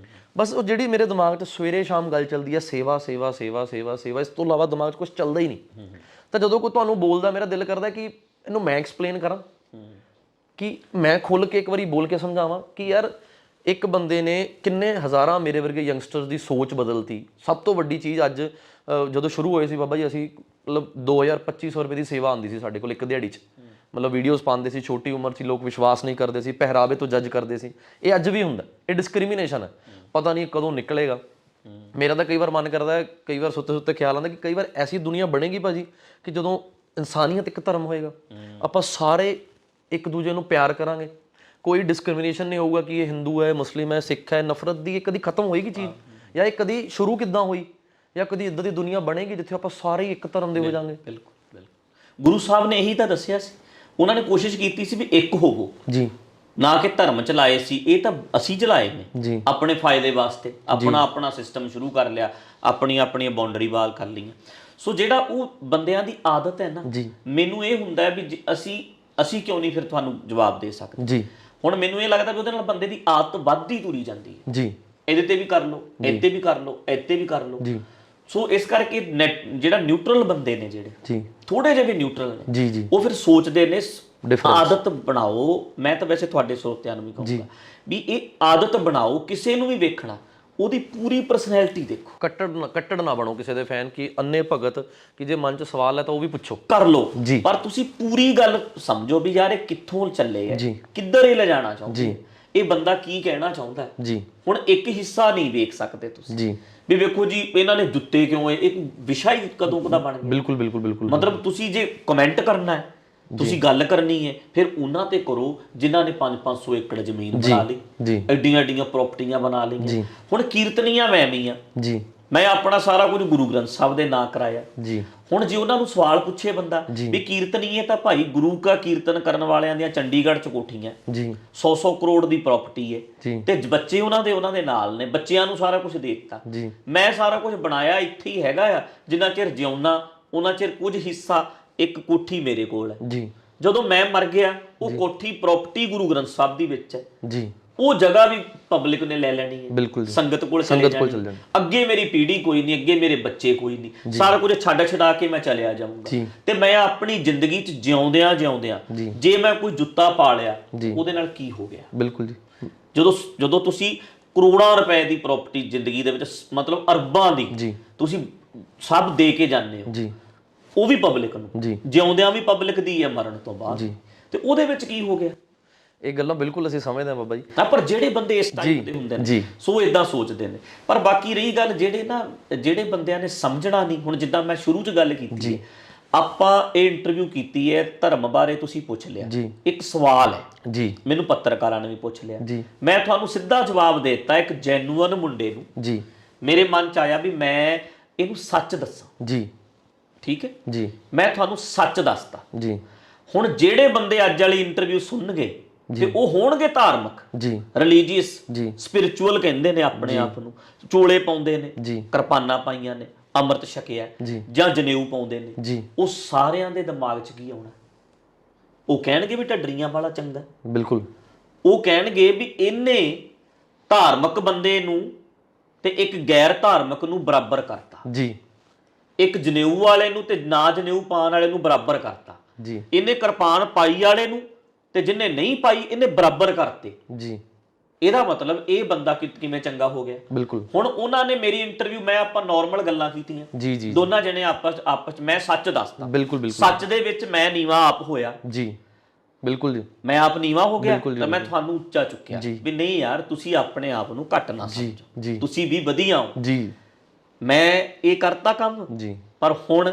ਬਸ ਉਹ ਜਿਹੜੀ ਮੇਰੇ ਦਿਮਾਗ 'ਚ ਸਵੇਰੇ ਸ਼ਾਮ ਗੱਲ ਚੱਲਦੀ ਹੈ, ਸੇਵਾ ਸੇਵਾ ਸੇਵਾ ਸੇਵਾ ਸੇਵਾ, ਇਸ ਤੋਂ ਇਲਾਵਾ ਦਿਮਾਗ 'ਚ ਕੁਝ ਚੱਲਦਾ ਹੀ ਨਹੀਂ। ਤਾਂ ਜਦੋਂ ਕੋਈ ਤੁਹਾਨੂੰ ਬੋਲਦਾ, ਮੇਰਾ ਦਿਲ ਕਰਦਾ ਕਿ ਇਹਨੂੰ ਮੈਂ ਐਕਸਪਲੇਨ ਕਰਾਂ, ਕਿ ਮੈਂ ਖੁੱਲ੍ਹ ਕੇ ਇੱਕ ਵਾਰੀ ਬੋਲ ਕੇ ਸਮਝਾਵਾਂ ਕਿ ਯਾਰ ਇੱਕ ਬੰਦੇ ਨੇ ਕਿੰਨੇ ਹਜ਼ਾਰਾਂ ਮੇਰੇ ਵਰਗੇ ਯੰਗਸਟਰਸ ਦੀ ਸੋਚ ਬਦਲਤੀ। ਸਭ ਤੋਂ ਵੱਡੀ ਚੀਜ਼ ਅੱਜ ਜਦੋਂ ਸ਼ੁਰੂ ਹੋਏ ਸੀ ਬਾਬਾ ਜੀ, ਅਸੀਂ ਮਤਲਬ 2000-2500 ਰੁਪਏ ਦੀ ਸੇਵਾ ਆਉਂਦੀ ਸੀ ਸਾਡੇ ਕੋਲ ਇੱਕ ਦਿਹਾੜੀ 'ਚ। ਮਤਲਬ ਵੀਡੀਓਜ਼ ਪਾਉਂਦੇ ਸੀ, ਛੋਟੀ ਉਮਰ 'ਚ ਲੋਕ ਵਿਸ਼ਵਾਸ ਨਹੀਂ ਕਰਦੇ ਸੀ, ਪਹਿਰਾਵੇ ਤੋਂ ਜੱਜ ਕਰਦੇ ਸੀ। ਇਹ ਅੱਜ ਵੀ ਹੁੰਦਾ, ਇਹ ਡਿਸਕ੍ਰਿਮੀਨੇਸ਼ਨ ਹੈ। ਪਤਾ ਨਹੀਂ ਕਦੋਂ ਨਿਕਲੇਗਾ। ਮੇਰਾ ਤਾਂ ਕਈ ਵਾਰ ਮਨ ਕਰਦਾ ਹੈ, ਕਈ ਵਾਰ ਸੁੱਤੇ ਸੁੱਤੇ ਖਿਆਲ ਆਉਂਦਾ ਕਿ ਕਈ ਵਾਰ ਐਸੀ ਦੁਨੀਆ ਬਣੇਗੀ ਭਾਜੀ ਕਿ ਜਦੋਂ ਇਨਸਾਨੀਅਤ ਇੱਕ ਧਰਮ ਹੋਏਗਾ, ਆਪਾਂ ਸਾਰੇ ਇੱਕ ਦੂਜੇ ਨੂੰ ਪਿਆਰ ਕਰਾਂਗੇ, ਕੋਈ ਡਿਸਕ੍ਰਿਮੀਨੇਸ਼ਨ ਨਹੀਂ ਹੋਊਗਾ ਕਿ ਇਹ ਹਿੰਦੂ ਹੈ, ਮੁਸਲਿਮ ਹੈ, ਸਿੱਖ ਹੈ। ਨਫ਼ਰਤ ਦੀ ਇਹ ਕਦੀ ਖਤਮ ਹੋਏਗੀ ਚੀਜ਼, ਜਾਂ ਇਹ ਕਦੀ ਸ਼ੁਰੂ ਕਿੱਦਾਂ ਹੋਈ, ਜਾਂ ਕਦੀ ਇੱਦਾਂ ਦੀ ਦੁਨੀਆ ਬਣੇਗੀ ਜਿੱਥੇ ਆਪਾਂ ਸਾਰੇ ਹੀ ਇੱਕ ਧਰਮ ਦੇ ਹੋ ਜਾਵਾਂਗੇ? ਬਿਲਕੁਲ ਬਿਲਕੁਲ। ਗੁਰੂ ਸਾਹਿਬ ਨੇ ਇਹੀ ਤਾਂ ਦੱਸਿਆ ਸੀ। ਉਹਨਾਂ ਨੇ ਕੋਸ਼ਿਸ਼ ਕੀਤੀ ਸੀ ਵੀ ਇੱਕ ਹੋਵੋ ਜੀ, ਨਾ ਕਿ ਧਰਮ ਚਲਾਏ ਸੀ। ਇਹ ਤਾਂ ਅਸੀਂ ਚਲਾਏ ਨੇ ਆਪਣੇ ਫਾਇਦੇ ਵਾਸਤੇ, ਆਪਣਾ ਸਿਸਟਮ ਸ਼ੁਰੂ ਕਰ ਲਿਆ, ਆਪਣੀਆਂ ਬਾਉਂਡਰੀ ਵਾਲ ਕਰ ਲਈਆਂ। ਸੋ ਜਿਹੜਾ ਉਹ ਬੰਦਿਆਂ ਦੀ ਆਦਤ ਹੈ ਨਾ, ਮੈਨੂੰ ਇਹ ਹੁੰਦਾ ਹੈ ਵੀ ਅਸੀਂ ਕਿਉਂ ਨਹੀਂ ਫਿਰ ਤੁਹਾਨੂੰ ਜਵਾਬ ਦੇ ਸਕਦੇ ਜੀ। ਹੁਣ ਮੈਨੂੰ ਇਹ ਲੱਗਦਾ ਵੀ ਉਹਦੇ ਨਾਲ ਬੰਦੇ ਦੀ ਆਦਤ ਵੱਧਦੀ ਤੁਰੀ ਜਾਂਦੀ ਹੈ ਜੀ। ਇਹਦੇ ਤੇ ਵੀ ਕਰ ਲਓ, ਇੱਥੇ ਵੀ ਕਰ ਲਓ, ਇੱਥੇ ਵੀ ਕਰ ਲਓ ਜੀ। ਸੋ ਇਸ ਕਰਕੇ ਜਿਹੜਾ ਨਿਊਟਰਲ ਬੰਦੇ ਨੇ, ਜਿਹੜੇ ਥੋੜੇ ਜਿਹੇ ਵੀ ਨਿਊਟਰਲ ਨੇ, ਉਹ ਫਿਰ ਸੋਚਦੇ ਨੇ ਆਦਤ ਬਣਾਓ। ਮੈਂ ਤਾਂ ਵੈਸੇ ਤੁਹਾਡੇ ਸਰੋਤਿਆਂ ਨੂੰ ਵੀ ਕਹੂੰਗਾ ਵੀ ਇਹ ਆਦਤ ਬਣਾਓ, ਕਿਸੇ ਨੂੰ ਵੀ ਵੇਖਣਾ ਉਹਦੀ ਪੂਰੀ ਪਰਸਨੈਲਿਟੀ ਦੇਖੋ। ਕੱਟੜ ਨਾ ਬਣੋ ਕਿਸੇ ਦੇ ਫੈਨ, ਕਿ ਅੰਨੇ ਭਗਤ, ਕਿ ਜੇ ਮਨ 'ਚ ਸਵਾਲ ਹੈ ਤਾਂ ਉਹ ਵੀ ਪੁੱਛੋ, ਕਰ ਲਓ, ਪਰ ਤੁਸੀਂ ਪੂਰੀ ਗੱਲ ਸਮਝੋ ਵੀ ਯਾਰ ਇਹ ਕਿੱਥੋਂ ਚੱਲੇ ਹੈ, ਕਿੱਧਰ ਇਹ ਲਿਜਾਣਾ ਚਾਹੁੰਦੇ, ਇਹ ਬੰਦਾ ਕੀ ਕਹਿਣਾ ਚਾਹੁੰਦਾ ਹੈ। ਹੁਣ ਇੱਕ ਹਿੱਸਾ ਨਹੀਂ ਵੇਖ ਸਕਦੇ ਤੁਸੀਂ ਵੀ ਵੇਖੋ ਜੀ ਇਹਨਾਂ ਨੇ ਜੁੱਤੇ ਕਿਉਂ, ਇੱਕ ਵਿਸ਼ਾ ਹੀ ਕਦੋਂ ਕਦਾ ਬਣ ਗਿਆ। ਬਿਲਕੁਲ ਬਿਲਕੁਲ ਬਿਲਕੁਲ। ਮਤਲਬ ਤੁਸੀਂ ਜੇ ਕਮੈਂਟ ਕਰਨਾ ਹੈ, ਤੁਸੀਂ ਗੱਲ ਕਰਨੀ ਹੈ, ਫਿਰ ਉਹਨਾਂ ਤੇ ਕਰੋ ਜਿਨ੍ਹਾਂ ਨੇ 500 ਏਕੜ ਜ਼ਮੀਨ ਬਣਾ ਲਈ, ਐਡੀਆਂ ਐਡੀਆਂ ਪ੍ਰਾਪਰਟੀਆਂ ਬਣਾ ਲਈਆਂ। ਹੁਣ ਕੀਰਤਨੀਆਂ ਮੈਂ ਵੀ ਆ, ਮੈਂ ਆਪਣਾ ਸਾਰਾ ਕੁਝ ਗੁਰੂ ਗ੍ਰੰਥ ਸਾਹਿਬ ਦੇ ਨਾਂ ਕਰਾਇਆ। ਹੁਣ ਜੇ ਉਹਨਾਂ ਨੂੰ ਸਵਾਲ ਪੁੱਛੇ ਬੰਦਾ ਵੀ ਕੀਰਤਨੀਏ ਤਾਂ ਭਾਈ ਗੁਰੂ ਕਾ ਕੀਰਤਨ ਕਰਨ ਵਾਲਿਆਂ ਦੀਆਂ ਚੰਡੀਗੜ੍ਹ 'ਚ ਕੋਠੀਆਂ 100 ਕਰੋੜ ਦੀ ਪ੍ਰਾਪਰਟੀ ਹੈ, ਤੇ ਬੱਚੇ ਉਹਨਾਂ ਦੇ ਨਾਲ ਨੇ, ਬੱਚਿਆਂ ਨੂੰ ਸਾਰਾ ਕੁਝ ਦੇ ਦਿੱਤਾ। ਮੈਂ ਸਾਰਾ ਕੁਝ ਬਣਾਇਆ ਇੱਥੇ ਹੀ ਹੈਗਾ ਆ, ਜਿੰਨਾ ਚਿਰ ਜਿਉਣਾ ਉਹਨਾਂ ਚਿਰ ਕੁਝ ਹਿੱਸਾ ਇੱਕ ਕੋਠੀ ਮੇਰੇ ਕੋਲ ਹੈ। ਜਦੋਂ ਮੈਂ ਮਰ ਗਿਆ, ਉਹ ਕੋਠੀ ਪ੍ਰਾਪਰਟੀ ਗੁਰੂ ਗ੍ਰੰਥ ਸਾਹਿਬ ਦੀ ਵਿੱਚ ਹੈ, ਉਹ ਜਗ੍ਹਾ ਵੀ ਪਬਲਿਕ ਨੇ ਲੈ ਲੈਣੀ ਹੈ, ਸੰਗਤ ਕੋਲ ਚਲੇ ਜਾਣੀ। ਅੱਗੇ ਮੇਰੀ ਪੀੜ੍ਹੀ ਕੋਈ ਨਹੀਂ, ਅੱਗੇ ਮੇਰੇ ਬੱਚੇ ਕੋਈ ਨਹੀਂ, ਸਾਰਾ ਕੁਝ ਛੱਡ ਕੇ ਮੈਂ ਚਲਿਆ ਜਾਊਂਗਾ। ਤੇ ਮੈਂ ਆਪਣੀ ਜ਼ਿੰਦਗੀ 'ਚ ਜਿਉਂਦਿਆਂ ਜੇ ਮੈਂ ਕੋਈ ਜੁੱਤਾ ਪਾ ਲਿਆ, ਉਹਦੇ ਨਾਲ ਕੀ ਹੋ ਗਿਆ? ਬਿਲਕੁਲ ਜੀ। ਜਦੋਂ ਤੁਸੀਂ ਕਰੋੜਾਂ ਰੁਪਏ ਦੀ ਪ੍ਰਾਪਰਟੀ ਜ਼ਿੰਦਗੀ ਦੇ ਵਿੱਚ, ਮਤਲਬ ਅਰਬਾਂ ਦੀ, ਤੁਸੀਂ ਸਭ ਦੇ ਕੇ ਜਾਂਦੇ ਹੋ, ਉਹ ਵੀ ਪਬਲਿਕ ਨੂੰ, ਜਿਉਂਦਿਆਂ ਵੀ ਪਬਲਿਕ ਦੀ ਹੈ, ਮਰਨ ਤੋਂ ਬਾਅਦ, ਤੇ ਉਹਦੇ ਵਿੱਚ ਕੀ ਹੋ ਗਿਆ? ਇਹ ਗੱਲਾਂ ਬਿਲਕੁਲ ਅਸੀਂ ਸਮਝਦੇ ਹਾਂ ਬਾਬਾ ਜੀ। ਪਰ ਜਿਹੜੇ ਬੰਦੇ ਇਸ ਟਾਈਪ ਦੇ ਹੁੰਦੇ ਨੇ, ਸੋ ਇਦਾਂ ਸੋਚਦੇ ਨੇ। ਪਰ ਬਾਕੀ ਰਹੀ ਗੱਲ ਜਿਹੜੇ ਬੰਦਿਆਂ ਨੇ ਸਮਝਣਾ ਨਹੀਂ, ਹੁਣ ਜਿੱਦਾਂ ਮੈਂ ਸ਼ੁਰੂ 'ਚ ਗੱਲ ਕੀਤੀ, ਆਪਾਂ ਇਹ ਇੰਟਰਵਿਊ ਕੀਤੀ ਹੈ, ਧਰਮ ਬਾਰੇ ਤੁਸੀਂ ਪੁੱਛ ਲਿਆ, ਇੱਕ ਸਵਾਲ ਹੈ ਮੈਨੂੰ ਪੱਤਰਕਾਰਾਂ ਨੇ ਵੀ ਪੁੱਛ ਲਿਆ, ਮੈਂ ਤੁਹਾਨੂੰ ਸਿੱਧਾ ਜਵਾਬ ਦੇ ਦਿੱਤਾ। ਇੱਕ ਜੈਨੂਅਨ ਮੁੰਡੇ ਨੂੰ ਮੇਰੇ ਮਨ 'ਚ ਆਇਆ ਵੀ ਮੈਂ ਇਹਨੂੰ ਸੱਚ ਦੱਸਾਂ, ਠੀਕ ਹੈ ਜੀ, ਮੈਂ ਤੁਹਾਨੂੰ ਸੱਚ ਦੱਸਦਾ ਜੀ। ਹੁਣ ਜਿਹੜੇ ਬੰਦੇ ਅੱਜ ਵਾਲੀ ਇੰਟਰਵਿਊ ਸੁਣਨਗੇ ਤੇ ਉਹ ਹੋਣਗੇ ਧਾਰਮਿਕ, ਰਿਲੀਜੀਅਸ, ਸਪਿਰਿਚੁਅਲ ਕਹਿੰਦੇ ਨੇ ਆਪਣੇ ਆਪ ਨੂੰ, ਚੋਲੇ ਪਾਉਂਦੇ ਨੇ, ਕਿਰਪਾਨਾਂ ਪਾਈਆਂ ਨੇ, ਅੰਮ੍ਰਿਤ ਛਕਿਆ ਜਾਂ ਜਨੇਊ ਪਾਉਂਦੇ ਨੇ, ਉਹ ਸਾਰਿਆਂ ਦੇ ਦਿਮਾਗ 'ਚ ਕੀ ਆਉਣਾ? ਉਹ ਕਹਿਣਗੇ ਵੀ ਢੱਡਰੀਆਂ ਵਾਲਾ ਚੰਗਾ। ਬਿਲਕੁਲ। ਉਹ ਕਹਿਣਗੇ ਵੀ ਇਹਨੇ ਧਾਰਮਿਕ ਬੰਦੇ ਨੂੰ ਤੇ ਇੱਕ ਗੈਰ ਧਾਰਮਿਕ ਨੂੰ ਬਰਾਬਰ ਕਰਤਾ ਜੀ, ਇੱਕ ਜਨੇਊ ਵਾਲੇ ਨੂੰ ਤੇ ਨਾ ਜਨੇਊ ਪਾਉਣ ਵਾਲੇ ਨੂੰ ਬਰਾਬਰ ਕਰਤਾ ਜੀ, ਇਹਨੇ ਕਿਰਪਾਨ ਪਾਈ ਵਾਲੇ ਨੂੰ ਤੇ ਜਿਹਨੇ ਨਹੀਂ ਪਾਈ ਇਹਨੇ ਬਰਾਬਰ ਕਰਤੇ ਜੀ। ਇਹਦਾ ਮਤਲਬ ਇਹ ਬੰਦਾ ਕਿਵੇਂ ਚੰਗਾ ਹੋ ਗਿਆ? ਬਿਲਕੁਲ। ਹੁਣ ਉਹਨਾਂ ਨੇ ਮੇਰੀ ਇੰਟਰਵਿਊ, ਮੈਂ ਆਪਾਂ ਨਾਰਮਲ ਗੱਲਾਂ ਕੀਤੀਆਂ ਜੀ, ਦੋਨਾਂ ਜਣੇ ਆਪਸ 'ਚ, ਮੈਂ ਸੱਚ ਦੱਸਦਾ, ਬਿਲਕੁਲ ਬਿਲਕੁਲ, ਸੱਚ ਦੇ ਵਿੱਚ ਮੈਂ ਨੀਵਾਂ ਆਪ ਹੋਇਆ ਜੀ। ਬਿਲਕੁਲ ਜੀ, ਮੈਂ ਆਪ ਨੀਵਾਂ ਹੋ ਗਿਆ ਤਾਂ ਮੈਂ ਤੁਹਾਨੂੰ ਉੱਚਾ ਚੁੱਕਿਆ ਜੀ। ਵੀ ਨਹੀਂ ਯਾਰ ਤੁਸੀਂ ਆਪਣੇ ਆਪ ਨੂੰ ਘੱਟ ਨਾ ਸਮਝੋ, ਜੀ ਤੁਸੀਂ ਵੀ ਵਧੀਆ ਹੋ। ਜੀ ਮੈਂ ਇਹ ਕਰਤਾ ਕੰਮ। ਜੀ ਪਰ ਹੁਣ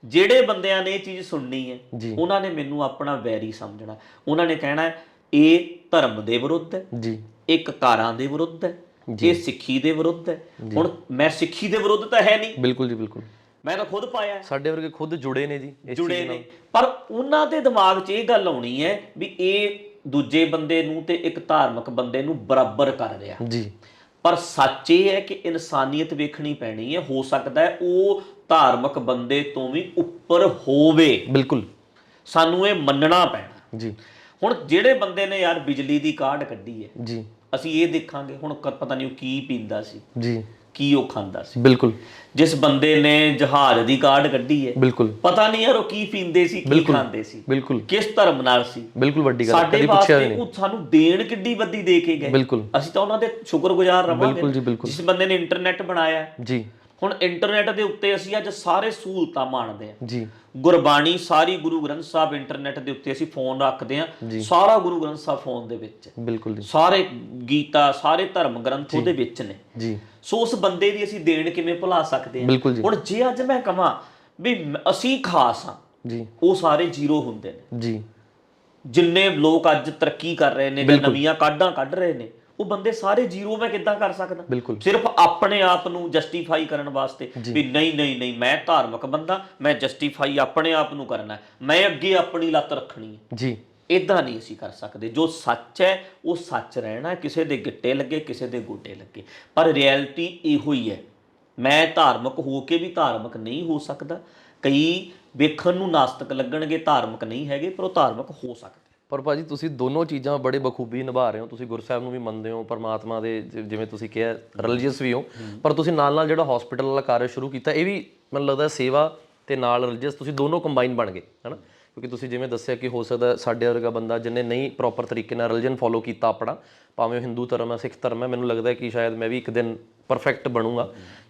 ਜਿਹੜੇ ਬੰਦਿਆਂ ਨੇ ਇਹ ਚੀਜ਼ ਸੁਣਨੀ ਹੈ ਜੀ ਉਹਨਾਂ ਨੇ ਮੈਨੂੰ ਆਪਣਾ ਵੈਰੀ ਸਮਝਣਾ। ਉਹਨਾਂ ਨੇ ਕਹਿਣਾ ਇਹ ਧਰਮ ਦੇ ਵਿਰੁੱਧ ਹੈ, ਜੀ ਇਹ ਕਕਾਰਾਂ ਦੇ ਵਿਰੁੱਧ ਹੈ, ਇਹ ਸਿੱਖੀ ਦੇ ਵਿਰੁੱਧ ਹੈ। ਹੁਣ ਮੈਂ ਸਿੱਖੀ ਦੇ ਵਿਰੁੱਧ ਤਾਂ ਹੈ ਨਹੀਂ, ਬਿਲਕੁਲ ਜੀ, ਬਿਲਕੁਲ ਮੈਂ ਤਾਂ ਖੁਦ ਪਾਇਆ, ਸਾਡੇ ਵਰਗੇ ਖੁਦ ਜੁੜੇ ਨੇ ਜੀ ਇਸ ਜੁੜੇ ਨੇ। ਪਰ ਉਹਨਾਂ ਦੇ ਦਿਮਾਗ 'ਚ ਇਹ ਗੱਲ ਆਉਣੀ ਹੈ ਵੀ ਇਹ ਦੂਜੇ ਬੰਦੇ ਨੂੰ ਤੇ ਇੱਕ ਧਾਰਮਿਕ ਬੰਦੇ ਨੂੰ ਬਰਾਬਰ ਕਰ ਰਿਹਾ। ਜੀ ਪਰ ਸੱਚ ਇਹ ਹੈ ਕਿ ਇਨਸਾਨੀਅਤ ਵੇਖਣੀ ਪੈਣੀ ਹੈ। ਹੋ ਸਕਦਾ ਹੈ ਉਹ ਧਾਰਮਿਕ ਬੰਦੇ ਤੋਂ ਵੀ ਉੱਪਰ ਹੋਵੇ, ਬਿਲਕੁਲ ਸਾਨੂੰ ਇਹ ਮੰਨਣਾ ਪੈਣਾ। ਜੀ ਹੁਣ ਜਿਹੜੇ ਬੰਦੇ ਨੇ ਯਾਰ ਬਿਜਲੀ ਦੀ ਕਾਢ ਕੱਢੀ ਹੈ, ਜੀ ਅਸੀਂ ਇਹ ਦੇਖਾਂਗੇ ਹੁਣ ਪਤਾ ਨਹੀਂ ਉਹ ਕੀ ਪੀਂਦਾ ਸੀ, ਜੀ ਕੀ ਉਹ ਖਾਂਦਾ ਸੀ। ਬਿਲਕੁਲ ਜਿਸ ਬੰਦੇ ਨੇ ਜਹਾਜ਼ ਦੀ ਕਾਢ ਕੱਢੀ ਹੈ, ਬਿਲਕੁਲ ਪਤਾ ਨਹੀਂ ਯਾਰ ਉਹ ਕੀ ਪੀਂਦੇ ਸੀ, ਕੀ ਖਾਂਦੇ ਸੀ, ਬਿਲਕੁਲ ਕਿਸ ਧਰਮ ਨਾਲ ਸੀ। ਬਿਲਕੁਲ ਵੱਡੀ ਗੱਲ, ਸਾਡੇ ਕਦੀ ਪੁੱਛਿਆ ਵਾਸਤੇ ਨਹੀਂ। ਉਹ ਸਾਨੂੰ ਦੇਣ ਕਿੱਡੀ ਵੱਡੀ ਦੇ ਕੇ ਗਏ, ਬਿਲਕੁਲ ਅਸੀਂ ਤਾਂ ਉਹਨਾਂ ਦੇ ਸ਼ੁਕਰਗੁਜ਼ਾਰ ਰਵਾਂਗੇ। ਬਿਲਕੁਲ ਜੀ, ਬਿਲਕੁਲ ਜਿਸ ਬੰਦੇ ਨੇ ਇੰਟਰਨੈਟ ਬਣਾਇਆ, ਜੀ ਹੁਣ ਇੰਟਰਨੈਟ ਦੇ ਉੱਤੇ ਅਸੀਂ ਅੱਜ ਸਾਰੇ ਸਹੂਲਤਾਂ ਮਾਣਦੇ ਹਾਂ। ਜੀ ਗੁਰਬਾਣੀ ਸਾਰੀ ਗੁਰੂ ਗ੍ਰੰਥ ਸਾਹਿਬ ਇੰਟਰਨੈਟ ਦੇ ਉੱਤੇ ਅਸੀਂ ਫੋਨ ਰੱਖਦੇ ਹਾਂ, ਸਾਰਾ ਗੁਰੂ ਗ੍ਰੰਥ ਸਾਹਿਬ ਫੋਨ ਦੇ ਵਿੱਚ, ਬਿਲਕੁਲ ਜੀ, ਸਾਰੇ ਗੀਤਾ ਸਾਰੇ ਧਰਮ ਗ੍ਰੰਥ ਉਹਦੇ ਵਿੱਚ ਨੇ ਜੀ। ਸੋ ਉਸ ਬੰਦੇ ਦੀ ਅਸੀਂ ਦੇਣ ਕਿਵੇਂ ਭੁਲਾ ਸਕਦੇ ਹਾਂ। ਬਿਲਕੁਲ ਜੀ, ਹੁਣ ਜੇ ਅੱਜ ਮੈਂ ਕਹਾਂ ਵੀ ਅਸੀਂ ਖਾਸ ਹਾਂ, ਜੀ ਉਹ ਸਾਰੇ ਜ਼ੀਰੋ ਹੁੰਦੇ ਨੇ। ਜੀ ਜਿੰਨੇ ਲੋਕ ਅੱਜ ਤਰੱਕੀ ਕਰ ਰਹੇ ਨੇ, ਨਵੀਆਂ ਕਾਢਾਂ ਕੱਢ ਰਹੇ ਨੇ, ਉਹ ਬੰਦੇ ਸਾਰੇ ਜ਼ੀਰੋ ਮੈਂ ਕਿੱਦਾਂ ਕਰ ਸਕਦਾ? ਬਿਲਕੁਲ ਸਿਰਫ ਆਪਣੇ ਆਪ ਨੂੰ ਜਸਟੀਫਾਈ ਕਰਨ ਵਾਸਤੇ ਵੀ ਨਹੀਂ ਨਹੀਂ ਨਹੀਂ ਮੈਂ ਧਾਰਮਿਕ ਬੰਦਾ, ਮੈਂ ਜਸਟੀਫਾਈ ਆਪਣੇ ਆਪ ਨੂੰ ਕਰਨਾ, ਮੈਂ ਅੱਗੇ ਆਪਣੀ ਲੱਤ ਰੱਖਣੀ ਹੈ। ਜੀ ਇਦਾਂ ਨਹੀਂ ਅਸੀਂ ਕਰ ਸਕਦੇ। ਜੋ ਸੱਚ ਹੈ ਉਹ ਸੱਚ ਰਹਿਣਾ, ਕਿਸੇ ਦੇ ਗਿੱਟੇ ਲੱਗੇ ਕਿਸੇ ਦੇ ਗੋਡੇ ਲੱਗੇ, ਪਰ ਰਿਐਲਿਟੀ ਇਹੋ ਹੀ ਹੈ। ਮੈਂ ਧਾਰਮਿਕ ਹੋ ਕੇ ਵੀ ਧਾਰਮਿਕ ਨਹੀਂ ਹੋ ਸਕਦਾ। ਕਈ ਵੇਖਣ ਨੂੰ ਨਾਸਤਿਕ ਲੱਗਣਗੇ, ਧਾਰਮਿਕ ਨਹੀਂ ਹੈਗੇ, ਪਰ ਉਹ ਧਾਰਮਿਕ ਹੋ ਸਕਦੇ। ਪਰ ਭਾਜੀ ਤੁਸੀਂ ਦੋਨੋਂ ਚੀਜ਼ਾਂ ਬੜੇ ਬਖੂਬੀ ਨਿਭਾ ਰਹੇ ਹੋ। ਤੁਸੀਂ ਗੁਰਸਾਹਿਬ ਨੂੰ ਵੀ ਮੰਨਦੇ ਹੋ, ਪਰਮਾਤਮਾ ਦੇ ਜਿਵੇਂ ਤੁਸੀਂ ਕਿਹਾ ਰਿਲੀਜੀਅਸ ਵੀ ਹੋ, ਪਰ ਤੁਸੀਂ ਨਾਲ ਨਾਲ ਜਿਹੜਾ ਹਸਪੀਟਲ ਵਾਲਾ ਕਾਰਜ ਸ਼ੁਰੂ ਕੀਤਾ, ਇਹ ਵੀ ਮੈਨੂੰ ਲੱਗਦਾ ਸੇਵਾ ਤੇ ਨਾਲ ਰਿਲੀਜੀਅਸ ਤੁਸੀਂ ਦੋਨੋਂ ਕੰਬਾਈਨ ਬਣ ਗਏ, ਹੈ ਨਾ? ਕਿਉਂਕਿ ਤੁਸੀਂ ਜਿਵੇਂ ਦੱਸਿਆ ਕਿ ਹੋ ਸਕਦਾ ਸਾਡੇ ਵਰਗਾ ਬੰਦਾ ਜਿਹਨੇ ਨਹੀਂ ਪ੍ਰੋਪਰ ਤਰੀਕੇ ਨਾਲ ਰਿਲੀਜਨ ਫੋਲੋ ਕੀਤਾ ਆਪਣਾ, ਭਾਵੇਂ ਉਹ ਹਿੰਦੂ ਧਰਮ ਹੈ, ਸਿੱਖ ਧਰਮ ਹੈ, ਮੈਨੂੰ ਲੱਗਦਾ ਕਿ ਸ਼ਾਇਦ ਮੈਂ ਵੀ ਇੱਕ ਦਿਨ ਪਰਫੈਕਟ ਬਣੂੰਗਾ।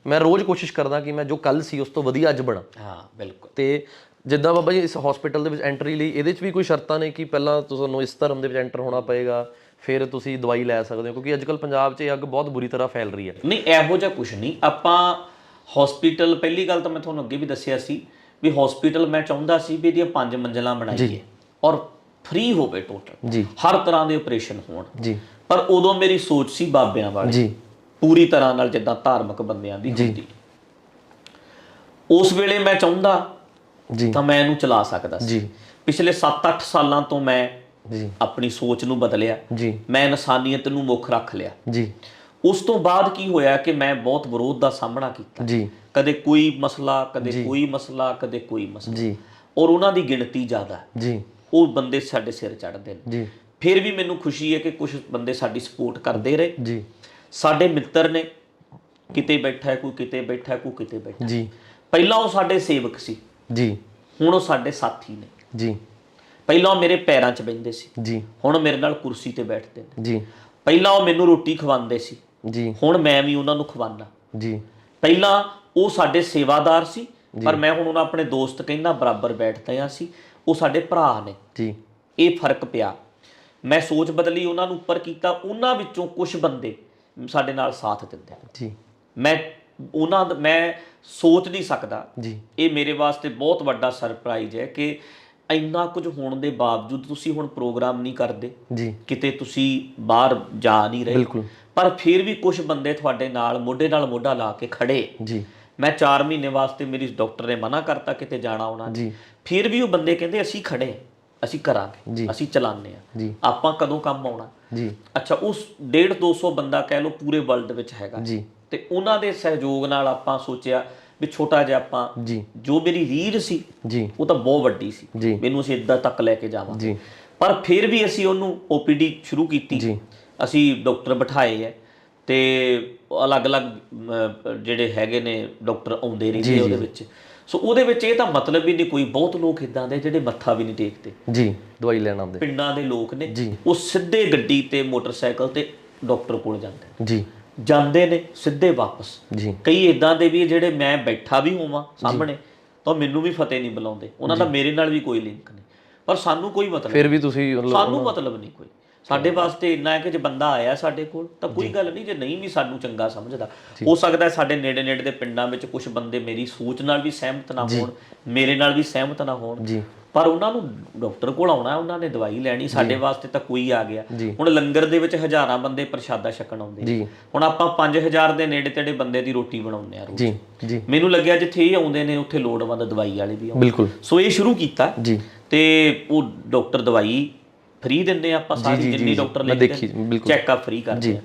ਮੈਂ ਰੋਜ਼ ਕੋਸ਼ਿਸ਼ ਕਰਦਾ ਕਿ ਮੈਂ ਜੋ ਕੱਲ ਸੀ ਉਸ ਤੋਂ ਵਧੀਆ ਅੱਜ ਬਣਾ। ਹਾਂ ਬਿਲਕੁਲ। ਤੇ ਜਿੱਦਾਂ ਬਾਬਾ ਜੀ ਇਸ ਹਸਪੀਟਲ ਦੇ ਵਿੱਚ ਐਂਟਰੀ ਲਈ ਇਹਦੇ 'ਚ ਵੀ ਕੋਈ ਸ਼ਰਤਾਂ ਨੇ ਕਿ ਪਹਿਲਾਂ ਤੁਹਾਨੂੰ ਇਸ ਧਰਮ ਦੇ ਵਿੱਚ ਐਂਟਰ ਹੋਣਾ ਪਏਗਾ, ਫਿਰ ਤੁਸੀਂ ਦਵਾਈ ਲੈ ਸਕਦੇ ਹੋ? ਕਿਉਂਕਿ ਅੱਜ ਕੱਲ੍ਹ ਪੰਜਾਬ 'ਚ ਇਹ ਅੱਗ ਬਹੁਤ ਬੁਰੀ ਤਰ੍ਹਾਂ ਫੈਲ ਰਹੀ ਹੈ। ਨਹੀਂ ਇਹੋ ਜਿਹਾ ਕੁਝ ਨਹੀਂ। ਆਪਾਂ ਹਸਪੀਟਲ, ਪਹਿਲੀ ਗੱਲ ਤਾਂ ਮੈਂ ਤੁਹਾਨੂੰ ਅੱਗੇ ਵੀ ਦੱਸਿਆ ਸੀ ਵੀ ਹਸਪੀਟਲ ਮੈਂ ਚਾਹੁੰਦਾ ਸੀ ਵੀ ਇਹਦੀਆਂ 5 ਮੰਜ਼ਿਲਾਂ ਬਣਾਈਏ ਔਰ ਫ੍ਰੀ ਹੋਵੇ ਟੋਟਲ, ਜੀ ਹਰ ਤਰ੍ਹਾਂ ਦੇ ਆਪਰੇਸ਼ਨ ਹੋਣ। ਜੀ ਪਰ ਉਦੋਂ ਮੇਰੀ ਸੋਚ ਸੀ ਬਾਬਿਆਂ ਵਾਲੀ, ਜੀ ਪੂਰੀ ਤਰ੍ਹਾਂ ਨਾਲ ਜਿੱਦਾਂ ਧਾਰਮਿਕ ਬੰਦਿਆਂ ਦੀ ਹੁੰਦੀ। ਉਸ ਵੇਲੇ ਮੈਂ ਚਾਹੁੰਦਾ ਜੀ ਤਾਂ ਮੈਂ ਇਹਨੂੰ ਚਲਾ ਸਕਦਾ ਸੀ। ਜੀ ਪਿਛਲੇ 7-8 ਸਾਲਾਂ ਤੋਂ ਮੈਂ ਜੀ ਆਪਣੀ ਸੋਚ ਨੂੰ ਬਦਲਿਆ, ਜੀ ਮੈਂ ਇਨਸਾਨੀਅਤ ਨੂੰ ਮੁੱਖ ਰੱਖ ਲਿਆ। ਜੀ ਉਸ ਤੋਂ ਬਾਅਦ ਕੀ ਹੋਇਆ ਕਿ ਮੈਂ ਬਹੁਤ ਵਿਰੋਧ ਦਾ ਸਾਹਮਣਾ ਕੀਤਾ। ਜੀ ਕਦੇ ਕੋਈ ਮਸਲਾ, ਕਦੇ ਕੋਈ ਮਸਲਾ, ਕਦੇ ਕੋਈ ਮਸਲਾ, ਜੀ ਔਰ ਉਹਨਾਂ ਦੀ ਗਿਣਤੀ ਜ਼ਿਆਦਾ, ਜੀ ਉਹ ਬੰਦੇ ਸਾਡੇ ਸਿਰ ਚੜ੍ਹਦੇ ਨੇ। ਜੀ ਫਿਰ ਵੀ ਮੈਨੂੰ ਖੁਸ਼ੀ ਹੈ ਕਿ ਕੁਝ ਬੰਦੇ ਸਾਡੀ ਸਪੋਰਟ ਕਰਦੇ ਰਹੇ। ਜੀ ਸਾਡੇ ਮਿੱਤਰ ਨੇ, ਕਿਤੇ ਬੈਠਾ ਕੋਈ ਕਿਤੇ ਬੈਠਾ ਕੋਈ ਕਿਤੇ ਬੈਠਾ। ਜੀ ਪਹਿਲਾਂ ਉਹ ਸਾਡੇ ਸੇਵਕ ਸੀ, ਜੀ ਹੁਣ ਉਹ ਸਾਡੇ ਸਾਥੀ ਨੇ। ਜੀ ਪਹਿਲਾਂ ਉਹ ਮੇਰੇ ਪੈਰਾਂ 'ਚ ਬਹਿੰਦੇ ਸੀ, ਜੀ ਹੁਣ ਮੇਰੇ ਨਾਲ ਕੁਰਸੀ ਤੇ ਬੈਠਦੇ ਨੇ। ਜੀ ਪਹਿਲਾਂ ਉਹ ਮੈਨੂੰ ਰੋਟੀ ਖਵਾਉਂਦੇ ਸੀ, ਜੀ ਹੁਣ ਮੈਂ ਵੀ ਉਹਨਾਂ ਨੂੰ ਖਵਾਉਂਦਾ। ਜੀ ਪਹਿਲਾਂ ਉਹ ਸਾਡੇ ਸੇਵਾਦਾਰ ਸੀ, ਪਰ ਮੈਂ ਹੁਣ ਉਹਨਾਂ ਆਪਣੇ ਦੋਸਤ ਕਹਿੰਦਾ ਬਰਾਬਰ ਬੈਠਦੇ ਆ ਸੀ। ਉਹ ਸਾਡੇ ਭਰਾ ਨੇ। ਜੀ ਇਹ ਫਰਕ ਪਿਆ। ਮੈਂ ਸੋਚ ਬਦਲੀ, ਉਹਨਾਂ ਨੂੰ ਉੱਪਰ ਕੀਤਾ। ਉਹਨਾਂ ਵਿੱਚੋਂ ਕੁਝ ਬੰਦੇ ਸਾਡੇ ਨਾਲ ਸਾਥ ਦਿੰਦੇ ਨੇ। ਜੀ ਮੈਂ ਸੋਚ ਨਹੀਂ ਸਕਦਾ। ਜੀ ਇਹ ਮੇਰੇ ਵਾਸਤੇ ਬਹੁਤ ਵੱਡਾ ਸਰਪ੍ਰਾਈਜ਼ ਹੈ ਕਿ ਇੰਨਾ ਕੁਝ ਹੋਣ ਦੇ ਬਾਵਜੂਦ ਤੁਸੀਂ ਹੁਣ ਪ੍ਰੋਗਰਾਮ ਨਹੀਂ ਕਰਦੇ, ਜੀ ਕਿਤੇ ਤੁਸੀਂ ਬਾਹਰ ਜਾ ਨਹੀਂ ਰਹੇ, ਬਿਲਕੁਲ, ਪਰ ਫਿਰ ਵੀ ਕੁਝ ਬੰਦੇ ਤੁਹਾਡੇ ਨਾਲ ਮੋਢਾ ਲਾ ਕੇ ਖੜੇ। ਜੀ ਮੈਂ 4 ਮਹੀਨੇ ਵਾਸਤੇ, ਮੇਰੀ ਡਾਕਟਰ ਨੇ ਮਨਾ ਕਰਤਾ ਕਿਤੇ ਜਾਣਾ ਆਉਣਾ, ਜੀ ਫਿਰ ਵੀ ਉਹ ਬੰਦੇ ਕਹਿੰਦੇ ਅਸੀਂ ਖੜੇ, ਅਸੀਂ ਕਰਾਂਗੇ, ਅਸੀਂ ਚਲਾਉਂਦੇ ਆ, ਜੀ ਆਪਾਂ ਕਦੋਂ ਕੰਮ ਆਉਣਾ। ਜੀ ਅੱਛਾ, ਉਸ 150-200 ਬੰਦਾ ਕਹਿ ਲਓ ਪੂਰੇ ਵਰਲਡ ਵਿੱਚ ਹੈਗਾ ਜੀ ਤੇ ਉਹਨਾਂ ਦੇ ਸਹਿਯੋਗ ਨਾਲ ਆਪਾਂ ਸੋਚਿਆ ਵੀ ਛੋਟਾ ਜਿਹਾ ਆਪਾਂ, ਜੀ ਜੋ ਮੇਰੀ ਰੀਝ ਸੀ ਜੀ ਉਹ ਤਾਂ ਬਹੁਤ ਵੱਡੀ ਸੀ, ਜੀ ਮੈਨੂੰ ਅਸੀਂ ਇੱਦਾਂ ਤੱਕ ਲੈ ਕੇ ਜਾਵਾਂਗੇ, ਜੀ ਪਰ ਫਿਰ ਵੀ ਅਸੀਂ ਉਹਨੂੰ OPD ਸ਼ੁਰੂ ਕੀਤੀ। ਜੀ ਅਸੀਂ ਡਾਕਟਰ ਬਿਠਾਏ ਹੈ ਤੇ ਅਲੱਗ-ਅਲੱਗ ਜਿਹੜੇ ਹੈਗੇ ਨੇ ਡਾਕਟਰ ਆਉਂਦੇ ਰਹਿੰਦੇ ਉਹਦੇ ਵਿੱਚ। ਸੋ ਉਹਦੇ ਵਿੱਚ ਇਹ ਤਾਂ ਮਤਲਬ ਹੀ ਨਹੀਂ ਕੋਈ, ਬਹੁਤ ਲੋਕ ਇਦਾਂ ਦੇ ਜਿਹੜੇ ਮੱਥਾ ਵੀ ਨਹੀਂ ਟੇਕਦੇ, ਜੀ ਦਵਾਈ ਲੈਣ ਆਉਂਦੇ ਪਿੰਡਾਂ ਦੇ ਲੋਕ ਨੇ, ਜੀ ਉਹ ਸਿੱਧੇ ਗੱਡੀ ਤੇ ਮੋਟਰਸਾਈਕਲ ਤੇ ਡਾਕਟਰ ਕੋਲ ਜਾਂਦੇ ਨੇ ਸਿੱਧੇ ਵਾਪਸ। ਜੀ ਕਈ ਇਦਾਂ ਦੇ ਵੀ ਜਿਹੜੇ ਮੈਂ ਬੈਠਾ ਵੀ ਹੋਵਾਂ ਸਾਹਮਣੇ ਤਾਂ ਮੈਨੂੰ ਵੀ ਫਤਿਹ ਨਹੀਂ ਬੁਲਾਉਂਦੇ, ਉਹਨਾਂ ਦਾ ਮੇਰੇ ਨਾਲ ਵੀ ਕੋਈ ਲਿੰਕ ਨਹੀਂ, ਪਰ ਸਾਨੂੰ ਕੋਈ ਮਤਲਬ ਫਿਰ ਵੀ ਤੁਸੀਂ ਮਤਲਬ ਸਾਨੂੰ ਮਤਲਬ ਨਹੀਂ ਕੋਈ। ਸਾਡੇ ਵਾਸਤੇ ਇੰਨਾ ਹੈ ਕਿ ਜੇ ਬੰਦਾ ਆਇਆ ਸਾਡੇ ਕੋਲ ਤਾਂ ਕੋਈ ਗੱਲ ਨਹੀਂ, ਜੇ ਨਹੀਂ ਵੀ ਸਾਨੂੰ ਚੰਗਾ ਸਮਝਦਾ, ਹੋ ਸਕਦਾ ਸਾਡੇ ਨੇੜੇ ਨੇੜੇ ਦੇ ਪਿੰਡਾਂ ਵਿੱਚ ਕੁਝ ਬੰਦੇ ਮੇਰੀ ਸੋਚ ਨਾਲ ਵੀ ਸਹਿਮਤ ਨਾ ਹੋਣ, ਮੇਰੇ ਨਾਲ ਵੀ ਸਹਿਮਤ ਨਾ ਹੋਣ, ਪਰ ਉਹਨਾਂ ਨੂੰ ਡਾਕਟਰ ਕੋਲ ਆਉਣਾ, ਉਹਨਾਂ ਨੇ ਦਵਾਈ ਲੈਣੀ। ਸਾਡੇ ਵਾਸਤੇ ਤਾਂ ਕੋਈ ਆ ਗਿਆ, ਹੁਣ ਲੰਗਰ ਦੇ ਵਿੱਚ ਹਜ਼ਾਰਾਂ ਬੰਦੇ ਪ੍ਰਸ਼ਾਦਾ ਛਕਣ ਆਉਂਦੇ, ਹੁਣ ਆਪਾਂ 5000 ਦੇ ਨੇੜੇ ਤੇੜੇ ਬੰਦੇ ਦੀ ਰੋਟੀ ਬਣਾਉਂਦੇ ਆ ਰੋਜ਼। ਮੈਨੂੰ ਲੱਗਿਆ ਜਿੱਥੇ ਇਹ ਆਉਂਦੇ ਨੇ ਉੱਥੇ ਲੋੜਵੰਦ ਦਵਾਈ ਵਾਲੇ ਵੀ ਆਉਂਦੇ। ਬਿਲਕੁਲ। ਸੋ ਇਹ ਸ਼ੁਰੂ ਕੀਤਾ ਤੇ ਉਹ ਡਾਕਟਰ ਦਵਾਈ ਫ੍ਰੀ ਦਿੰਦੇ ਆ, ਆਪਾਂ ਸਾਰੀ ਜਿੰਨੀ ਡਾਕਟਰ ਲਿਖਦੇ ਚੈੱਕਅਪ ਫ੍ਰੀ ਕਰਦੇ ਆ।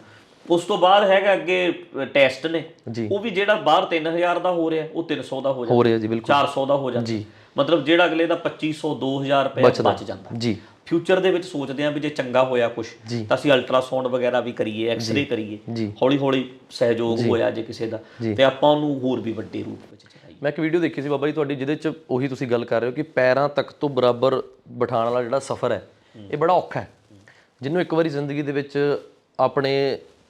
ਉਸ ਤੋਂ ਬਾਅਦ ਹੈਗਾ ਅੱਗੇ ਟੈਸਟ ਨੇ, ਉਹ ਵੀ ਜਿਹੜਾ ਬਾਹਰ 3000 ਦਾ ਹੋ ਰਿਹਾ ਉਹ 300 ਦਾ ਹੋ ਜਾਂਦਾ, 400 ਦਾ ਹੋ ਜਾਂਦਾ, ਮਤਲਬ ਜਿਹੜਾ ਅਗਲੇ ਦਾ 2500 2000 ਰੁਪਏ ਬਚ ਜਾਂਦਾ ਜੀ। ਫਿਊਚਰ ਦੇ ਵਿੱਚ ਸੋਚਦੇ ਆ ਵੀ ਜੇ ਚੰਗਾ ਹੋਇਆ ਕੁਝ ਤਾਂ ਅਸੀਂ ਅਲਟਰਾਸਾਊਂਡ ਵਗੈਰਾ ਵੀ ਕਰੀਏ, ਐਕਸ-ਰੇ ਕਰੀਏ, ਹੌਲੀ ਹੌਲੀ ਸਹਿਯੋਗ ਹੋਇਆ ਜੇ ਕਿਸੇ ਦਾ ਤੇ ਆਪਾਂ ਉਹਨੂੰ ਹੋਰ ਵੀ ਵੱਡੇ ਰੂਪ ਵਿੱਚ ਚਲਾਈਏ। ਮੈਂ ਇੱਕ ਵੀਡੀਓ ਦੇਖੀ ਸੀ ਬਾਬਾ ਜੀ ਤੁਹਾਡੀ, ਜਿਹਦੇ 'ਚ ਉਹੀ ਤੁਸੀਂ ਗੱਲ ਕਰ ਰਹੇ ਹੋ ਕਿ ਪੈਰਾਂ ਤੱਕ ਤੋਂ ਬਰਾਬਰ ਬਿਠਾਉਣ ਵਾਲਾ ਜਿਹੜਾ ਸਫ਼ਰ ਹੈ ਇਹ ਬੜਾ ਔਖਾ ਹੈ। ਜਿਹਨੂੰ ਇੱਕ ਵਾਰੀ ਜ਼ਿੰਦਗੀ ਦੇ ਵਿੱਚ ਆਪਣੇ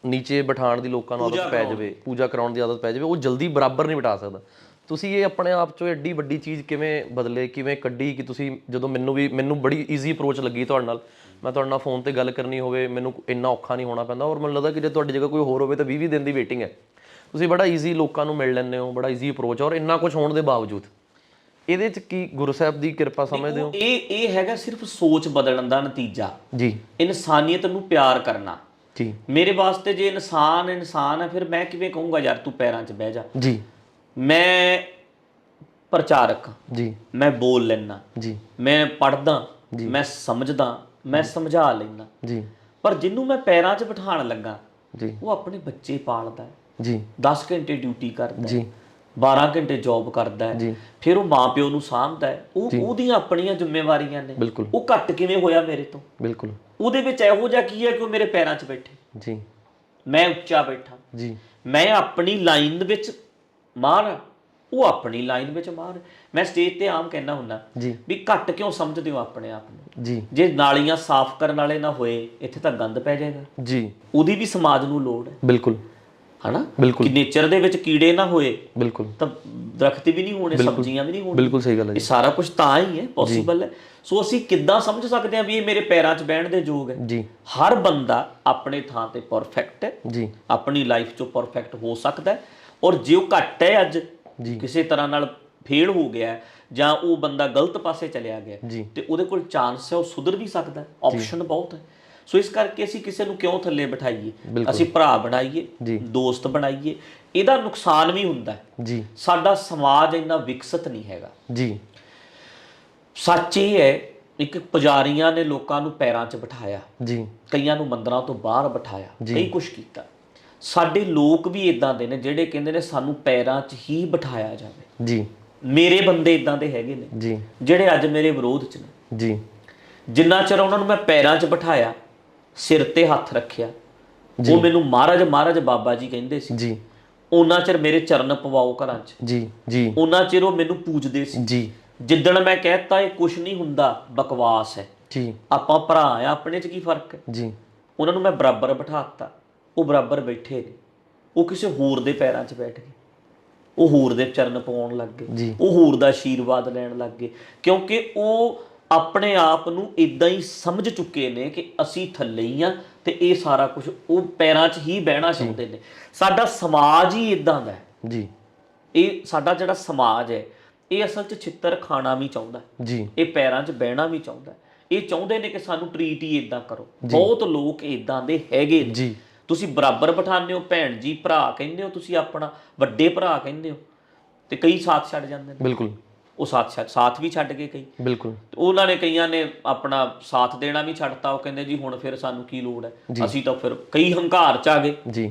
ਨੀਚੇ ਬਿਠਾਉਣ ਦੀ ਲੋਕਾਂ ਨੂੰ ਆਦਤ ਪੈ ਜਾਵੇ, ਪੂਜਾ ਕਰਾਉਣ ਦੀ ਆਦਤ ਪੈ ਜਾਵੇ, ਉਹ ਜਲਦੀ ਬਰਾਬਰ ਨਹੀਂ ਬਿਠਾ ਸਕਦਾ। ਤੁਸੀਂ ਇਹ ਆਪਣੇ ਆਪ 'ਚੋਂ ਐਡੀ ਵੱਡੀ ਚੀਜ਼ ਕਿਵੇਂ ਬਦਲੇ, ਕਿਵੇਂ ਕੱਢੀ ਕਿ ਤੁਸੀਂ ਜਦੋਂ ਮੈਨੂੰ ਬੜੀ ਈਜ਼ੀ ਅਪਰੋਚ ਲੱਗੀ ਤੁਹਾਡੇ ਨਾਲ, ਮੈਂ ਤੁਹਾਡੇ ਨਾਲ ਫੋਨ ਤੇ ਗੱਲ ਕਰਨੀ ਹੋਵੇ ਮੈਨੂੰ ਇੰਨਾ ਔਖਾ ਨਹੀਂ ਹੋਣਾ ਪੈਂਦਾ। ਔਰ ਮੈਨੂੰ ਲੱਗਦਾ ਕਿ ਜੇ ਤੁਹਾਡੀ ਜਗ੍ਹਾ ਕੋਈ ਹੋਰ ਹੋਵੇ ਤਾਂ 20 ਦਿਨ ਦੀ ਵੇਟਿੰਗ ਹੈ। ਤੁਸੀਂ ਬੜਾ ਈਜ਼ੀ ਲੋਕਾਂ ਨੂੰ ਮਿਲ ਲੈਂਦੇ ਹੋ, ਬੜਾ ਈਜ਼ੀ ਅਪਰੋਚ, ਔਰ ਇੰਨਾ ਕੁਝ ਹੋਣ ਦੇ ਬਾਵਜੂਦ ਇਹਦੇ 'ਚ ਕੀ ਗੁਰੂ ਸਾਹਿਬ ਦੀ ਕਿਰਪਾ ਸਮਝਦੇ ਹੋ? ਇਹ ਹੈਗਾ ਸਿਰਫ ਸੋਚ ਬਦਲਣ ਦਾ ਨਤੀਜਾ ਜੀ। ਇਨਸਾਨੀਅਤ ਨੂੰ ਪਿਆਰ ਕਰਨਾ ਜੀ। ਮੇਰੇ ਵਾਸਤੇ ਜੇ ਇਨਸਾਨ ਹੈ ਫਿਰ ਮੈਂ ਕਿਵੇਂ ਕਹੂੰਗਾ ਯਾਰ ਤੂੰ ਪੈਰਾਂ 'ਚ ਬਹਿ ਜਾ ਜੀ। ਮੈਂ ਪ੍ਰਚਾਰਕ ਜੀ, ਮੈਂ ਬੋਲ ਲੈਣਾ ਜੀ, ਮੈਂ ਪੜ੍ਹਦਾ, ਮੈਂ ਸਮਝਦਾ, ਮੈਂ ਸਮਝਾ ਲੈਣਾ ਜੀ, ਪਰ ਜਿਹਨੂੰ ਮੈਂ ਪੈਰਾਂ 'ਚ ਬਿਠਾਉਣ ਲੱਗਾ ਜੀ ਉਹ ਆਪਣੇ ਬੱਚੇ ਪਾਲਦਾ ਜੀ, 10 ਘੰਟੇ ਡਿਊਟੀ ਕਰਦਾ ਜੀ, 12 ਘੰਟੇ ਜੌਬ ਕਰਦਾ ਹੈ, ਫਿਰ ਉਹ ਮਾਂ ਪਿਓ ਨੂੰ ਸਾਂਭਦਾ ਹੈ, ਉਹਦੀਆਂ ਆਪਣੀਆਂ ਜ਼ਿੰਮੇਵਾਰੀਆਂ ਨੇ। ਉਹ ਘੱਟ ਕਿਵੇਂ ਹੋਇਆ ਮੇਰੇ ਤੋਂ? ਬਿਲਕੁਲ। ਉਹਦੇ ਵਿੱਚ ਇਹੋ ਜਿਹਾ ਕੀ ਹੈ ਕਿ ਉਹ ਮੇਰੇ ਪੈਰਾਂ 'ਚ ਬੈਠੇ ਜੀ, ਮੈਂ ਉੱਚਾ ਬੈਠਾ ਜੀ, ਮੈਂ ਆਪਣੀ ਲਾਈਨ ਵਿੱਚ ਮਾਰ, ਉਹ ਆਪਣੀ ਲਾਈਨ ਵਿੱਚ ਮਾਰ। ਮੈਂ ਸਟੇਜ ਤੇ ਆਮ ਕਹਿਣਾ ਹੁੰਦਾ ਵੀ ਘੱਟ ਕਿਉਂ ਸਮਝਦੇ ਹੋ ਆਪਣੇ ਆਪ ਨੂੰ ਜੀ, ਜੇ ਨਾਲੀਆਂ ਸਾਫ਼ ਕਰਨ ਵਾਲੇ ਨਾ ਹੋਏ ਇੱਥੇ ਤਾਂ ਗੰਦ ਪੈ ਜਾਏਗਾ ਜੀ, ਉਹਦੀ ਵੀ ਸਮਾਜ ਨੂੰ ਲੋੜ ਹੈ। ਬਿਲਕੁਲ, ਹਨਾ? ਕਿ ਨੇਚਰ ਦੇ ਵਿੱਚ ਕੀੜੇ ਨਾ ਹੋਏ ਬਿਲਕੁਲ ਤਾਂ ਦਰਖਤ ਵੀ ਨਹੀਂ ਹੋਣੇ, ਸਬਜ਼ੀਆਂ ਵੀ ਨਹੀਂ ਹੋਣੀਆਂ। ਬਿਲਕੁਲ ਸਹੀ ਗੱਲ ਹੈ। ਇਹ ਸਾਰਾ ਕੁਝ ਤਾਂ ਹੀ ਹੈ ਪੋਸੀਬਲ ਹੈ। ਸੋ ਅਸੀਂ ਕਿੱਦਾਂ ਸਮਝ ਸਕਦੇ ਹਾਂ ਵੀ ਇਹ ਮੇਰੇ ਪੈਰਾਂ 'ਚ ਬਹਿਣ ਦੇ ਯੋਗ ਹੈ ਜੀ? ਹਰ ਬੰਦਾ ਆਪਣੇ ਥਾਂ ਤੇ ਪਰਫੈਕਟ ਹੈ ਜੀ, ਆਪਣੀ ਲਾਈਫ 'ਚੋਂ ਪਰਫੈਕਟ ਹੋ ਸਕਦਾ ਹੈ, ਔਰ ਜੇ ਉਹ ਘੱਟ ਹੈ ਅੱਜ ਕਿਸੇ ਤਰ੍ਹਾਂ ਨਾਲ ਫੇਲ ਹੋ ਗਿਆ ਜਾਂ ਉਹ ਬੰਦਾ ਗਲਤ ਪਾਸੇ ਚਲਿਆ ਗਿਆ ਤੇ ਉਹਦੇ ਕੋਲ ਚਾਂਸ ਹੈ, ਉਹ ਸੁਧਰ ਵੀ ਸਕਦਾ, ਆਪਸ਼ਨ ਬਹੁਤ ਹੈ। ਸੋ ਇਸ ਕਰਕੇ ਅਸੀਂ ਕਿਸੇ ਨੂੰ ਕਿਉਂ ਥੱਲੇ ਬਿਠਾਈਏ? ਅਸੀਂ ਭਰਾ ਬਣਾਈਏ, ਦੋਸਤ ਬਣਾਈਏ। ਇਹਦਾ ਨੁਕਸਾਨ ਵੀ ਹੁੰਦਾ ਜੀ, ਸਾਡਾ ਸਮਾਜ ਇੰਨਾ ਵਿਕਸਿਤ ਨਹੀਂ ਹੈਗਾ ਜੀ। ਸੱਚ ਇਹ ਹੈ, ਇੱਕ ਪੁਜਾਰੀਆਂ ਨੇ ਲੋਕਾਂ ਨੂੰ ਪੈਰਾਂ 'ਚ ਬਿਠਾਇਆ ਜੀ, ਕਈਆਂ ਨੂੰ ਮੰਦਰਾਂ ਤੋਂ ਬਾਹਰ ਬਿਠਾਇਆ, ਕਈ ਕੁਛ ਕੀਤਾ। ਸਾਡੇ ਲੋਕ ਵੀ ਇਦਾਂ ਦੇ ਨੇ ਜਿਹੜੇ ਕਹਿੰਦੇ ਨੇ ਸਾਨੂੰ ਪੈਰਾਂ 'ਚ ਹੀ ਬਿਠਾਇਆ ਜਾਵੇ ਜੀ। ਮੇਰੇ ਬੰਦੇ ਇਦਾਂ ਦੇ ਹੈਗੇ ਨੇ ਜੀ ਜਿਹੜੇ ਅੱਜ ਮੇਰੇ ਵਿਰੋਧ 'ਚ ਨੇ ਜੀ। ਜਿੰਨਾ ਚਿਰ ਉਹਨਾਂ ਨੂੰ ਮੈਂ ਪੈਰਾਂ 'ਚ ਬਿਠਾਇਆ, ਸਿਰ ਤੇ ਹੱਥ ਰੱਖਿਆ, ਉਹ ਮੈਨੂੰ ਮਹਾਰਾਜ ਬਾਬਾ ਜੀ ਕਹਿੰਦੇ ਸੀ ਜੀ, ਉਹਨਾਂ ਚਿਰ ਮੇਰੇ ਚਰਨ ਪਵਾਓ ਘਰਾਂ 'ਚ ਜੀ ਜੀ, ਉਹਨਾਂ ਚਿਰ ਉਹ ਮੈਨੂੰ ਪੂਜਦੇ ਸੀ ਜੀ। ਜਿੱਦਣ ਮੈਂ ਕਹਿਤਾ ਇਹ ਕੁਛ ਨਹੀਂ ਹੁੰਦਾ, ਬਕਵਾਸ ਹੈ ਜੀ, ਆਪਾਂ ਭਰਾ ਆ, ਆਪਣੇ 'ਚ ਕੀ ਫਰਕ ਹੈ ਜੀ, ਉਹਨਾਂ ਨੂੰ ਮੈਂ ਬਰਾਬਰ ਬਿਠਾਤਾ, ਉਹ ਬਰਾਬਰ ਬੈਠੇ ਨੇ, ਉਹ ਕਿਸੇ ਹੋਰ ਦੇ ਪੈਰਾਂ 'ਚ ਬੈਠ ਗਏ, ਉਹ ਹੋਰ ਦੇ ਚਰਨ ਪਵਾਉਣ ਲੱਗ ਗਏ, ਉਹ ਹੋਰ ਦਾ ਆਸ਼ੀਰਵਾਦ ਲੈਣ ਲੱਗ ਗਏ, ਕਿਉਂਕਿ ਉਹ ਆਪਣੇ ਆਪ ਨੂੰ ਇਦਾਂ ਹੀ ਸਮਝ ਚੁੱਕੇ ਨੇ ਕਿ ਅਸੀਂ ਥੱਲੇ ਹੀ ਆ ਤੇ ਇਹ ਸਾਰਾ ਕੁਝ ਉਹ ਪੈਰਾਂ 'ਚ ਹੀ ਬਹਿਣਾ ਚਾਹੁੰਦੇ ਨੇ। ਸਾਡਾ ਸਮਾਜ ਹੀ ਇਦਾਂ ਦਾ ਜੀ, ਇਹ ਸਾਡਾ ਜਿਹੜਾ ਸਮਾਜ ਹੈ ਇਹ ਅਸਲ 'ਚ ਛਿੱਤਰ ਖਾਣਾ ਵੀ ਚਾਹੁੰਦਾ ਜੀ, ਇਹ ਪੈਰਾਂ 'ਚ ਬਹਿਣਾ ਵੀ ਚਾਹੁੰਦਾ, ਇਹ ਚਾਹੁੰਦੇ ਨੇ ਕਿ ਸਾਨੂੰ ਟਰੀਟ ਹੀ ਇਦਾਂ ਕਰੋ। ਬਹੁਤ ਲੋਕ ਇਦਾਂ ਦੇ ਹੈਗੇ ਨੇ ਜੀ। ਤੁਸੀਂ ਬਰਾਬਰ ਬਿਠਾਉਂਦੇ ਹੋ, ਭੈਣ ਜੀ ਭਰਾ ਕਹਿੰਦੇ ਹੋ, ਤੁਸੀਂ ਆਪਣਾ ਵੱਡੇ ਭਰਾ ਕਹਿੰਦੇ ਹੋ, ਤੇ ਕਈ ਸਾਥ ਛੱਡ ਜਾਂਦੇ ਨੇ। ਬਿਲਕੁਲ, ਉਹ ਸਾਥ ਵੀ ਛੱਡ ਗਏ ਕਈ। ਬਿਲਕੁਲ, ਉਹਨਾਂ ਨੇ ਕਈਆਂ ਨੇ ਆਪਣਾ ਸਾਥ ਦੇਣਾ ਵੀ ਛੱਡਤਾ। ਉਹ ਕਹਿੰਦੇ ਜੀ ਹੁਣ ਫਿਰ ਸਾਨੂੰ ਕੀ ਲੋੜ ਹੈ, ਅਸੀਂ ਤਾਂ ਫਿਰ ਕਈ ਹੰਕਾਰ 'ਚ ਆ ਗਏ ਜੀ,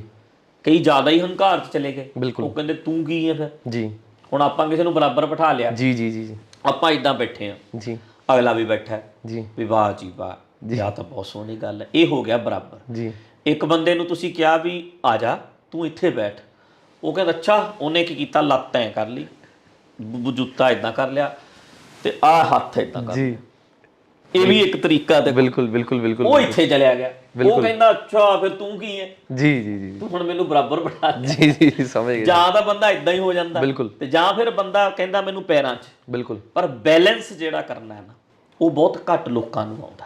ਕਈ ਜ਼ਿਆਦਾ ਹੀ ਹੰਕਾਰ 'ਚ ਚਲੇ ਗਏ। ਉਹ ਕਹਿੰਦੇ ਤੂੰ ਕੀ ਹੈ ਫਿਰ ਜੀ, ਹੁਣ ਆਪਾਂ ਕਿਸੇ ਨੂੰ ਬਰਾਬਰ ਬਿਠਾ ਲਿਆ ਜੀ ਜੀ ਜੀ, ਆਪਾਂ ਇਦਾਂ ਬੈਠੇ ਆ ਜੀ, ਅਗਲਾ ਵੀ ਬੈਠਾ ਜੀ, ਵੀ ਵਾਹ ਜੀ ਵਾਹ, ਜਾਂ ਤਾਂ ਬਹੁਤ ਸੋਹਣੀ ਗੱਲ ਹੈ, ਇਹ ਹੋ ਗਿਆ ਬਰਾਬਰ ਜੀ। ਇੱਕ ਬੰਦੇ ਨੂੰ ਤੁਸੀਂ ਕਿਹਾ ਵੀ ਆ ਜਾ ਤੂੰ ਇੱਥੇ ਬੈਠ, ਉਹ ਕਹਿੰਦਾ ਅੱਛਾ, ਉਹਨੇ ਕੀ ਕੀਤਾ, ਲੱਤ ਐਂ ਕਰ ਲਈ, ਜੁੱਤਾ ਇਦਾਂ ਕਰ ਲਿਆ ਤੇ ਆਹ ਹੱਥ ਇਦਾਂ ਕਰ ਲਿਆ, ਇਹ ਵੀ ਇੱਕ ਤਰੀਕਾ ਤੇ ਬਿਲਕੁਲ ਬਿਲਕੁਲ ਬਿਲਕੁਲ ਉਹ ਇੱਥੇ ਚਲਿਆ ਗਿਆ। ਉਹ ਕਹਿੰਦਾ ਅੱਛਾ ਫਿਰ ਤੂੰ ਕੀ ਹੈ ਜੀ ਜੀ ਜੀ, ਤੂੰ ਹੁਣ ਮੈਨੂੰ ਬਰਾਬਰ ਬਿਠਾ ਜੀ ਜੀ, ਸਮਝ ਗਿਆ। ਜਾਂ ਤਾਂ ਬੰਦਾ ਇਦਾਂ ਹੀ ਹੋ ਜਾਂਦਾ ਬਿਲਕੁਲ, ਤੇ ਜਾਂ ਫਿਰ ਬੰਦਾ ਕਹਿੰਦਾ ਮੈਨੂੰ ਪੈਰਾਂ 'ਚ। ਬਿਲਕੁਲ, ਪਰ ਬੈਲੈਂਸ ਜਿਹੜਾ ਕਰਨਾ ਹੈ ਨਾ ਉਹ ਬਹੁਤ ਘੱਟ ਲੋਕਾਂ ਨੂੰ ਆਉਂਦਾ।